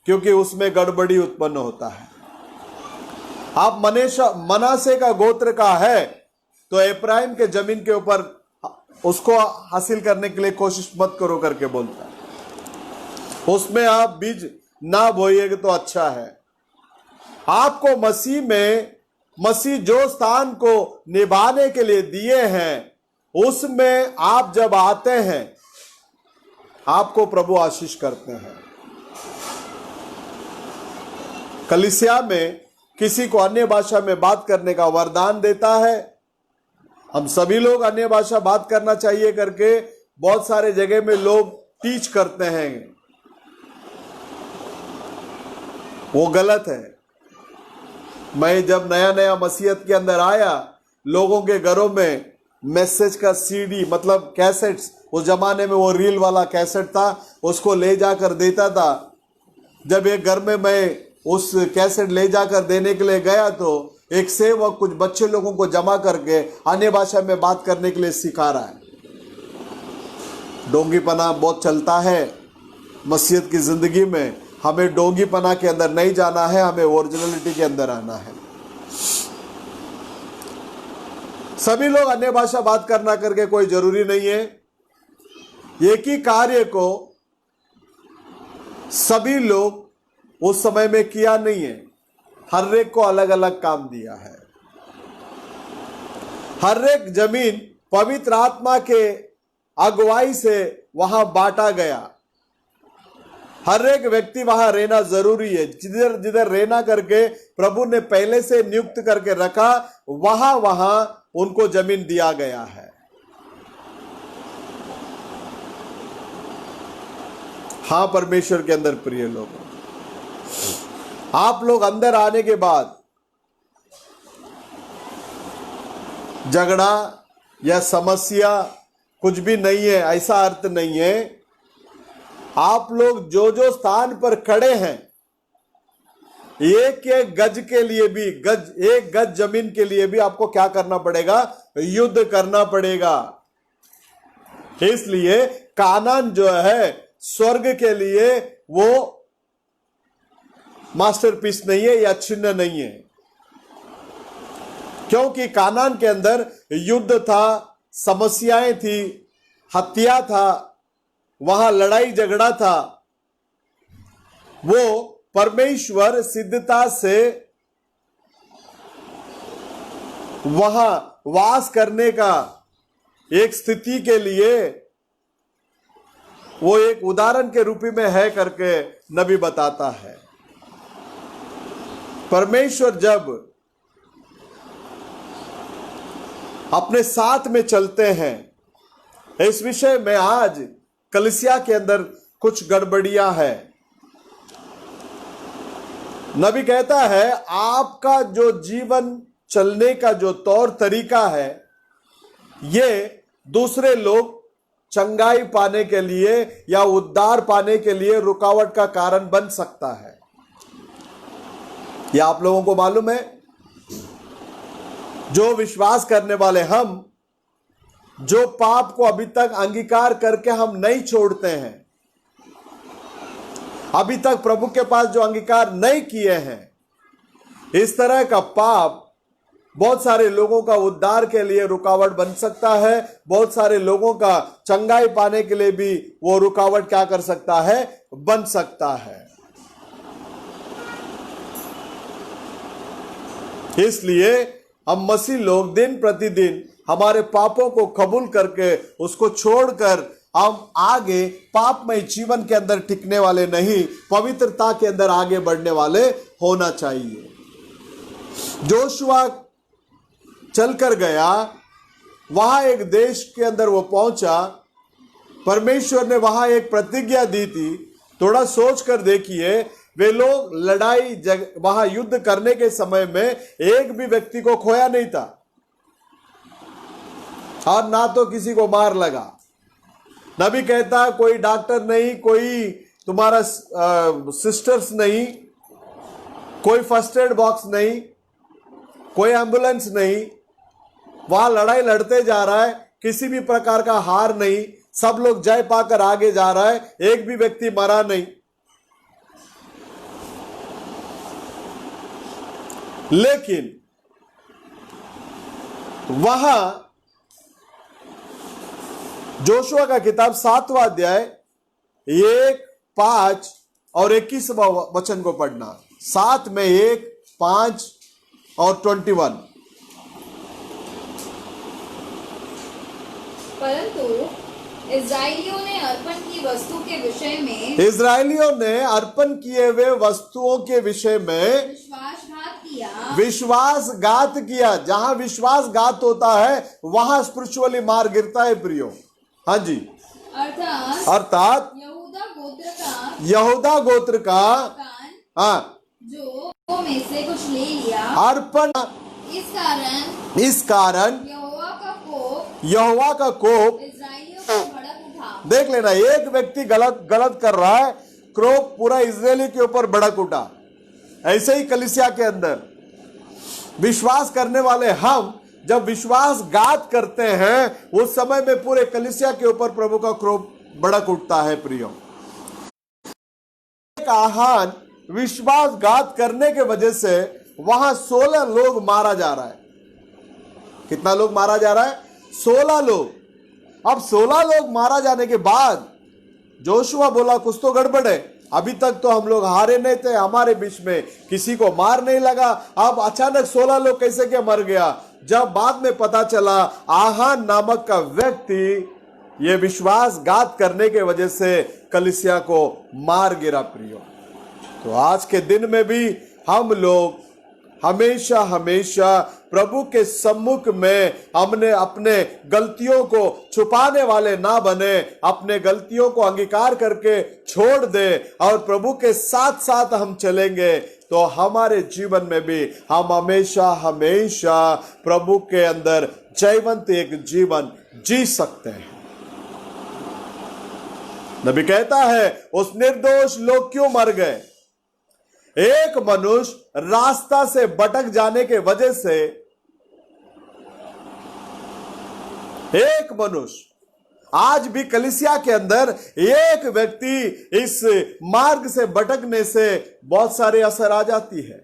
क्योंकि उसमें गड़बड़ी उत्पन्न होता है। आप मनासे का गोत्र का है तो इब्राहिम के जमीन के ऊपर उसको हासिल करने के लिए कोशिश मत करो करके बोलता है। उसमें आप बीज ना बोइएगा तो अच्छा है। आपको मसीह जो स्थान को निभाने के लिए दिए हैं उसमें आप जब आते हैं, आपको प्रभु आशीष करते हैं। कलीसिया में किसी को अन्य भाषा में बात करने का वरदान देता है। हम सभी लोग अन्य भाषा बात करना चाहिए करके बहुत सारे जगह में लोग टीच करते हैं, वो गलत है। मैं जब नया नया मसीहत के अंदर आया, लोगों के घरों में मैसेज का सीडी मतलब कैसेट्स, उस जमाने में वो रील वाला कैसेट था, उसको ले जाकर देता था। जब एक घर में मैं उस कैसेट ले जाकर देने के लिए गया तो एक सेवक कुछ बच्चे लोगों को जमा करके अन्य भाषा में बात करने के लिए सिखा रहा है। डोंगीपना बहुत चलता है मसीहत की जिंदगी में। हमें डोंगीपना के अंदर नहीं जाना है, हमें ओरिजिनलिटी के अंदर आना है। सभी लोग अन्य भाषा बात करना करके कोई जरूरी नहीं है। एक ही कार्य को सभी लोग उस समय में किया नहीं है, हर एक को अलग अलग काम दिया है। हर एक जमीन पवित्र आत्मा के अगुवाई से वहां बांटा गया। हर एक व्यक्ति वहां रहना जरूरी है। जिधर जिधर रहना करके प्रभु ने पहले से नियुक्त करके रखा, वहां वहां उनको जमीन दिया गया है। हां परमेश्वर के अंदर प्रिय लोगों, आप लोग अंदर आने के बाद झगड़ा या समस्या कुछ भी नहीं है, ऐसा अर्थ नहीं है। आप लोग जो जो स्थान पर खड़े हैं, एक एक गज के लिए भी, एक गज जमीन के लिए भी आपको क्या करना पड़ेगा? युद्ध करना पड़ेगा। इसलिए कानान जो है स्वर्ग के लिए वो मास्टरपीस नहीं है या चिन्ह नहीं है, क्योंकि कानान के अंदर युद्ध था, समस्याएं थी, हत्या था, वहां लड़ाई झगड़ा था। वो परमेश्वर सिद्धता से वहां वास करने का एक स्थिति के लिए वो एक उदाहरण के रूप में है करके नबी बताता है। परमेश्वर जब अपने साथ में चलते हैं, इस विषय में आज कलीसिया के अंदर कुछ गड़बड़ियां हैं। नबी कहता है आपका जो जीवन चलने का जो तौर तरीका है, ये दूसरे लोग चंगाई पाने के लिए या उद्धार पाने के लिए रुकावट का कारण बन सकता है। यह आप लोगों को मालूम है। जो विश्वास करने वाले हम, जो पाप को अभी तक अंगीकार करके हम नहीं छोड़ते हैं, अभी तक प्रभु के पास जो अंगीकार नहीं किए हैं, इस तरह का पाप बहुत सारे लोगों का उद्धार के लिए रुकावट बन सकता है। बहुत सारे लोगों का चंगाई पाने के लिए भी वो रुकावट क्या कर सकता है? बन सकता है। इसलिए हम मसीह लोग दिन प्रतिदिन हमारे पापों को कबूल करके उसको छोड़कर हम आगे पापमय जीवन के अंदर टिकने वाले नहीं, पवित्रता के अंदर आगे बढ़ने वाले होना चाहिए। जोशुआ चलकर गया, वहां एक देश के अंदर वो पहुंचा, परमेश्वर ने वहां एक प्रतिज्ञा दी थी। थोड़ा सोच कर देखिए, वे लोग लड़ाई वहां युद्ध करने के समय में एक भी व्यक्ति को खोया नहीं था और ना तो किसी को मार लगा। नबी कहता कोई डॉक्टर नहीं, कोई तुम्हारा सिस्टर्स नहीं, कोई फर्स्ट एड बॉक्स नहीं, कोई एम्बुलेंस नहीं, वहां लड़ाई लड़ते जा रहा है, किसी भी प्रकार का हार नहीं, सब लोग जय पाकर आगे जा रहा है, एक भी व्यक्ति मरा नहीं। लेकिन वहां जोशुआ का किताब 7वां अध्याय 1, 5 और 21वां वचन को पढ़ना। 7 में 1, 5 और 21। परंतु इस्राएलियों ने अर्पण की वस्तु के विषय में, इस्राएलियों ने अर्पण किए हुए वस्तुओं के विषय में विश्वासघात किया। जहां विश्वासघात होता है वहां स्पिरिचुअली मार गिरता है प्रियो। हाँ जी, अर्थात यहूदा गोत्र का हाँ जो में से कुछ ले लिया अर्पण, इस कारण यहोवा का कोप इस्राएलियों पर भड़क उठा। देख लेना, एक व्यक्ति गलत कर रहा है, क्रोध पूरा इजरायली के ऊपर भड़क उठा। ऐसे ही कलीसिया के अंदर विश्वास करने वाले हम जब विश्वासघात करते हैं, उस समय में पूरे कलीसिया के ऊपर प्रभु का क्रोध भड़क उठता है प्रियो। एक आहान विश्वासघात करने के वजह से वहां 16 लोग मारा जा रहा है। कितना लोग मारा जा रहा है? 16 लोग। अब 16 लोग मारा जाने के बाद जोशुआ बोला कुछ तो गड़बड़ है, अभी तक तो हम लोग हारे नहीं थे, हमारे बीच में किसी को मार नहीं लगा, अब अचानक 16 लोग कैसे क्या मर गया? जब बाद में पता चला आहान नामक का व्यक्ति ये विश्वासघात करने के वजह से कलीसिया को मार गिरा प्रियो। तो आज के दिन में भी हम लोग हमेशा हमेशा प्रभु के सम्मुख में हमने अपने गलतियों को छुपाने वाले ना बने, अपने गलतियों को अंगीकार करके छोड़ दे और प्रभु के साथ साथ हम चलेंगे तो हमारे जीवन में भी हम हमेशा हमेशा प्रभु के अंदर जयवंत एक जीवन जी सकते हैं। नबी कहता है उस निर्दोष लोग क्यों मर गए? एक मनुष्य रास्ता से भटक जाने के वजह से, एक मनुष्य, आज भी कलीसिया के अंदर एक व्यक्ति इस मार्ग से भटकने से बहुत सारे असर आ जाती है।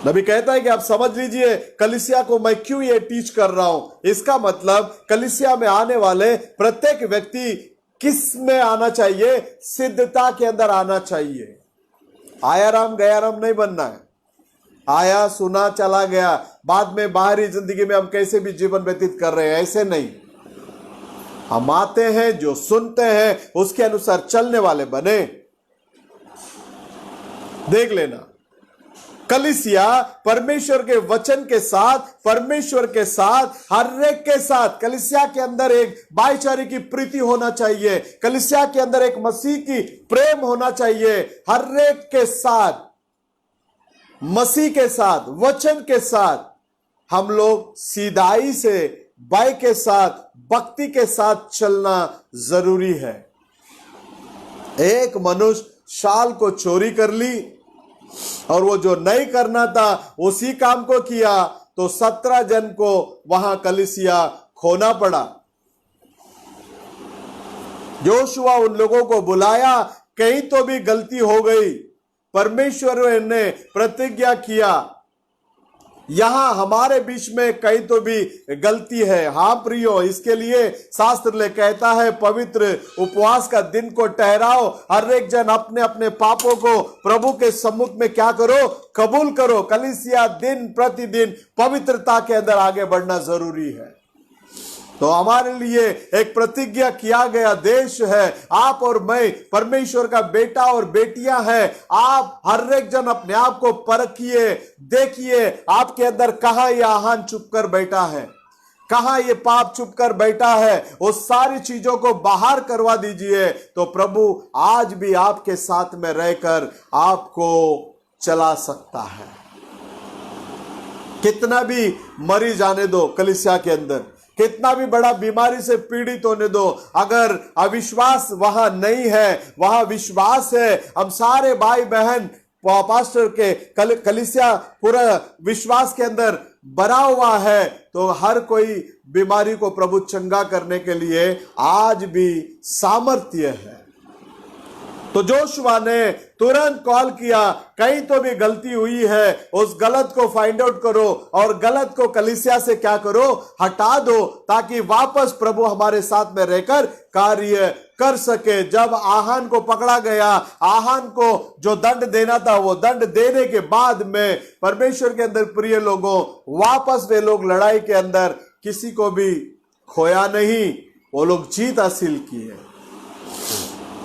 नबी कहता है कि आप समझ लीजिए कलीसिया को मैं क्यों ये टीच कर रहा हूं। इसका मतलब कलीसिया में आने वाले प्रत्येक व्यक्ति किस में आना चाहिए? सिद्धता के अंदर आना चाहिए। आया राम गया राम नहीं बनना है। आया सुना चला गया, बाद में बाहरी जिंदगी में हम कैसे भी जीवन व्यतीत कर रहे हैं, ऐसे नहीं। हम आते हैं, जो सुनते हैं उसके अनुसार चलने वाले बने। देख लेना, कलीसिया परमेश्वर के वचन के साथ, परमेश्वर के साथ, हर एक के साथ, कलीसिया के अंदर एक भाईचारे की प्रीति होना चाहिए, कलीसिया के अंदर एक मसीह की प्रेम होना चाहिए। हर एक के साथ, मसीह के साथ, वचन के साथ हम लोग सीधाई से, बाई के साथ, भक्ति के साथ चलना जरूरी है। एक मनुष्य शाल को चोरी कर ली और वो जो नहीं करना था उसी काम को किया तो 17 जन को वहां कलीसिया खोना पड़ा। जोशुआ उन लोगों को बुलाया, कहीं तो भी गलती हो गई, परमेश्वर ने प्रतिज्ञा किया यहां हमारे बीच में कहीं तो भी गलती है। हाँ प्रियो, इसके लिए शास्त्र ले कहता है पवित्र उपवास का दिन को ठहराओ, हर एक जन अपने अपने पापों को प्रभु के सम्मुख में क्या करो? कबूल करो। कलीसिया दिन प्रतिदिन पवित्रता के अंदर आगे बढ़ना जरूरी है। तो हमारे लिए एक प्रतिज्ञा किया गया देश है। आप और मैं परमेश्वर का बेटा और बेटियां हैं। आप हर एक जन अपने आप को परखिए, देखिए आपके अंदर कहां यह आहान छुप कर बैठा है, कहां ये पाप छुप कर बैठा है। उस सारी चीजों को बाहर करवा दीजिए तो प्रभु आज भी आपके साथ में रहकर आपको चला सकता है। कितना भी मरी जाने दो कलीसिया के अंदर, कितना भी बड़ा बीमारी से पीड़ित होने दो, अगर अविश्वास वहां नहीं है, वहां विश्वास है। हम सारे भाई बहन पास्टर के कलीसिया पूरा विश्वास के अंदर भरा हुआ है तो हर कोई बीमारी को प्रभु चंगा करने के लिए आज भी सामर्थ्य है। तो जोशुआ ने तुरंत कॉल किया, कहीं तो भी गलती हुई है, उस गलत को फाइंड आउट करो और गलत को कलीसिया से क्या करो? हटा दो, ताकि वापस प्रभु हमारे साथ में रहकर कार्य कर सके। जब आहान को पकड़ा गया, आहान को जो दंड देना था वो दंड देने के बाद में परमेश्वर के अंदर प्रिय लोगों, वापस वे लोग लड़ाई के अंदर किसी को भी खोया नहीं, वो लोग जीत हासिल किए।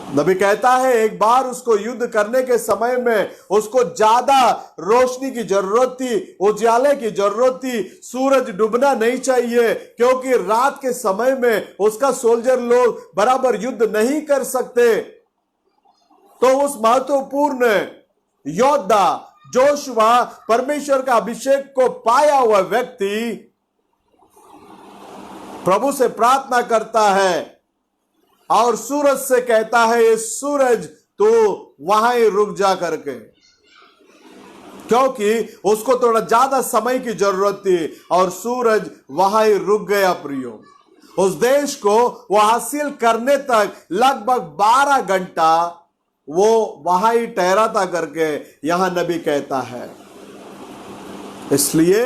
नबी कहता है एक बार उसको युद्ध करने के समय में उसको ज्यादा रोशनी की जरूरत थी, उजाले की जरूरत थी। सूरज डूबना नहीं चाहिए क्योंकि रात के समय में उसका सोल्जर लोग बराबर युद्ध नहीं कर सकते। तो उस महत्वपूर्ण योद्धा जोशुआ, परमेश्वर का अभिषेक को पाया हुआ व्यक्ति प्रभु से प्रार्थना करता है और सूरज से कहता है ये सूरज तो वहां ही रुक जा करके, क्योंकि उसको थोड़ा ज्यादा समय की जरूरत थी और सूरज वहां ही रुक गया। प्रियो, उस देश को वो हासिल करने तक लगभग 12 घंटा वो वहां ही ठहरा था करके यहां नबी कहता है। इसलिए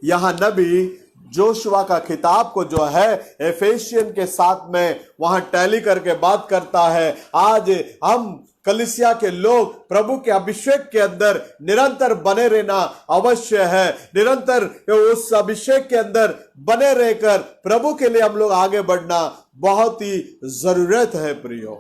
यहां नबी जोशुआ का खिताब को जो है एफेसियन के साथ में वहां टैली करके बात करता है। आज हम कलीसिया के लोग प्रभु के अभिषेक के अंदर निरंतर बने रहना अवश्य है। निरंतर उस अभिषेक के अंदर बने रहकर प्रभु के लिए हम लोग आगे बढ़ना बहुत ही जरूरत है प्रियो।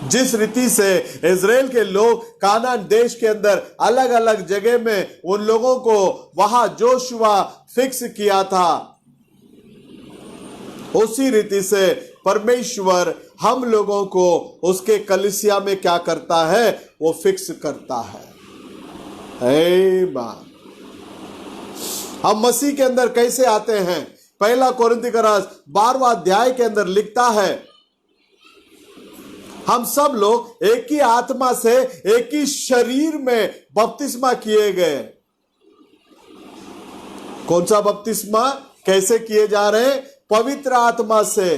जिस रीति से इजराइल के लोग कानान देश के अंदर अलग अलग जगह में उन लोगों को वहां जोशुआ फिक्स किया था, उसी रीति से परमेश्वर हम लोगों को उसके कलीसिया में क्या करता है, वो फिक्स करता है। आमीन। हम मसीह के अंदर कैसे आते हैं? पहला कोरिन्थी का राज 12वां अध्याय के अंदर लिखता है, हम सब लोग एक ही आत्मा से एक ही शरीर में बपतिस्मा किए गए। कौन सा बपतिस्मा? कैसे किए जा रहे हैं? पवित्र आत्मा से।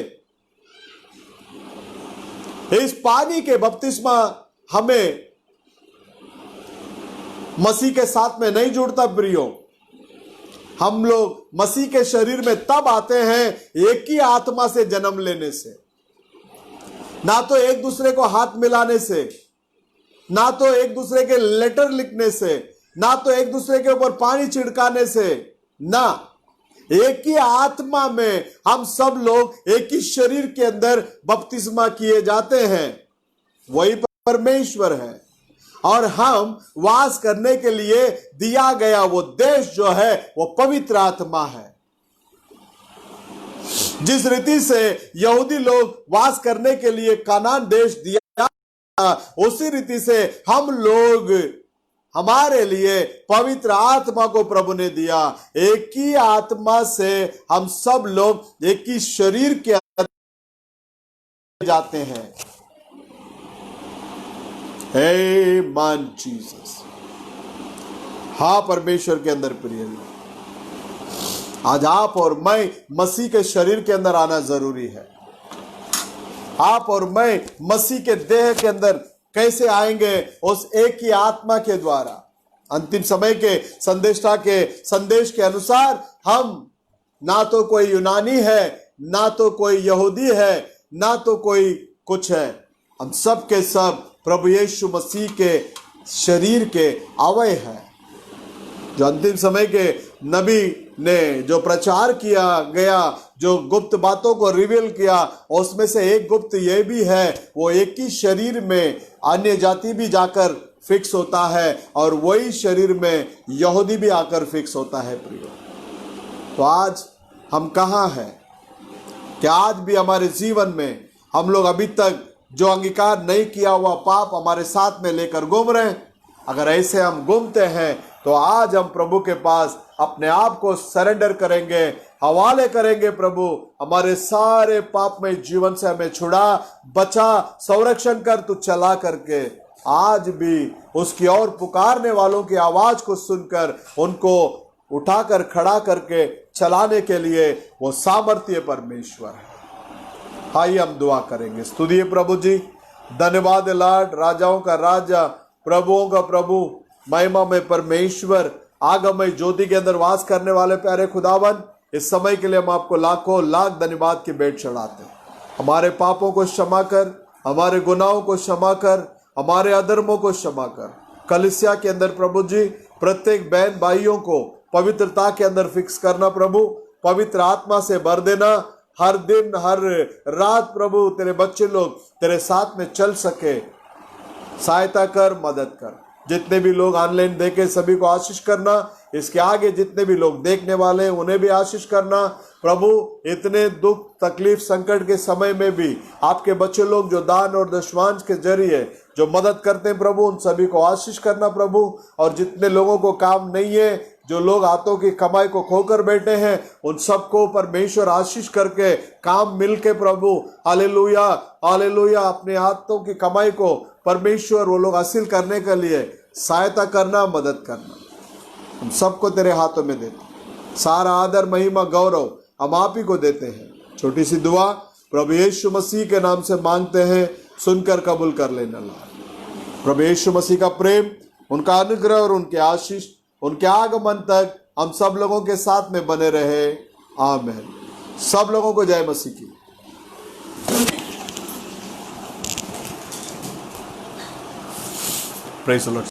इस पानी के बपतिस्मा हमें मसीह के साथ में नहीं जुड़ता प्रियो। हम लोग मसीह के शरीर में तब आते हैं एक ही आत्मा से जन्म लेने से, ना तो एक दूसरे को हाथ मिलाने से, ना तो एक दूसरे के लेटर लिखने से, ना तो एक दूसरे के ऊपर पानी छिड़काने से, ना, एक ही आत्मा में हम सब लोग एक ही शरीर के अंदर बपतिस्मा किए जाते हैं। वही परमेश्वर है और हम वास करने के लिए दिया गया वो देश जो है वो पवित्र आत्मा है। जिस रीति से यहूदी लोग वास करने के लिए कानान देश दिया, उसी रीति से हम लोग, हमारे लिए पवित्र आत्मा को प्रभु ने दिया। एक ही आत्मा से हम सब लोग एक ही शरीर के अंदर जाते हैं। आमीन जीसस। हाँ परमेश्वर के अंदर प्रिय लोग, आज आप और मैं मसीह के शरीर के अंदर आना जरूरी है। आप और मैं मसीह के देह के अंदर कैसे आएंगे? उस एक ही आत्मा के द्वारा। अंतिम समय के संदेष्टा के संदेश के अनुसार हम ना तो कोई यूनानी है, ना तो कोई यहूदी है, ना तो कोई कुछ है, हम सब के सब प्रभु यीशु मसीह के शरीर के अवय हैं। जो अंतिम समय के नबी ने जो प्रचार किया गया, जो गुप्त बातों को रिवील किया, उसमें से एक गुप्त ये भी है, वो एक ही शरीर में अन्य जाति भी जाकर फिक्स होता है और वही शरीर में यहूदी भी आकर फिक्स होता है प्रियो। तो आज हम कहाँ हैं? क्या आज भी हमारे जीवन में हम लोग अभी तक जो अंगीकार नहीं किया हुआ पाप हमारे साथ में लेकर घूम रहे हैं? अगर ऐसे हम घूमते हैं तो आज हम प्रभु के पास अपने आप को सरेंडर करेंगे, हवाले करेंगे। प्रभु हमारे सारे पाप में जीवन से हमें छुड़ा, बचा, संरक्षण कर, तू चला करके आज भी उसकी ओर पुकारने वालों की आवाज को सुनकर उनको उठाकर खड़ा करके चलाने के लिए वो सामर्थ्य परमेश्वर है। आइए हम दुआ करेंगे। स्तुतिए प्रभु जी, धन्यवाद लाड, राजाओं का राजा, प्रभुओं का प्रभु, महिमा में परमेश्वर, आगमय ज्योति के अंदर वास करने वाले प्यारे खुदावन, इस समय के लिए हम आपको लाखों लाख धन्यवाद की भेंट चढ़ाते हैं। हमारे पापों को क्षमा कर, हमारे गुनाहों को क्षमा कर, हमारे अधर्मों को क्षमा कर। कलीसिया के अंदर प्रभु जी प्रत्येक बहन भाइयों को पवित्रता के अंदर फिक्स करना प्रभु, पवित्र आत्मा से भर देना। हर दिन हर रात प्रभु तेरे बच्चे लोग तेरे साथ में चल सके, सहायता कर, मदद कर। जितने भी लोग ऑनलाइन देखे सभी को आशीष करना, इसके आगे जितने भी लोग देखने वाले हैं उन्हें भी आशीष करना प्रभु। इतने दुख तकलीफ संकट के समय में भी आपके बच्चे लोग जो दान और दशमांश के जरिए जो मदद करते हैं प्रभु, उन सभी को आशीष करना प्रभु। और जितने लोगों को काम नहीं है, जो लोग हाथों की कमाई को खोकर बैठे हैं, उन सबको परमेश्वर आशीष करके काम मिलके प्रभु, हालेलुया हालेलुया, अपने हाथों की कमाई को परमेश्वर वो लोग हासिल करने के लिए सहायता करना, मदद करना। हम सबको तेरे हाथों में देते हैं। सारा आदर महिमा गौरव हम आप ही को देते हैं। छोटी सी दुआ प्रभु यीशु मसीह के नाम से मांगते हैं, सुनकर कबूल कर लेना। प्रभु यीशु मसीह का प्रेम, उनका अनुग्रह और उनके आशीष उनके आगमन तक हम सब लोगों के साथ में बने रहे। आमीन। सब लोगों को जय मसीह की। Praise the Lord.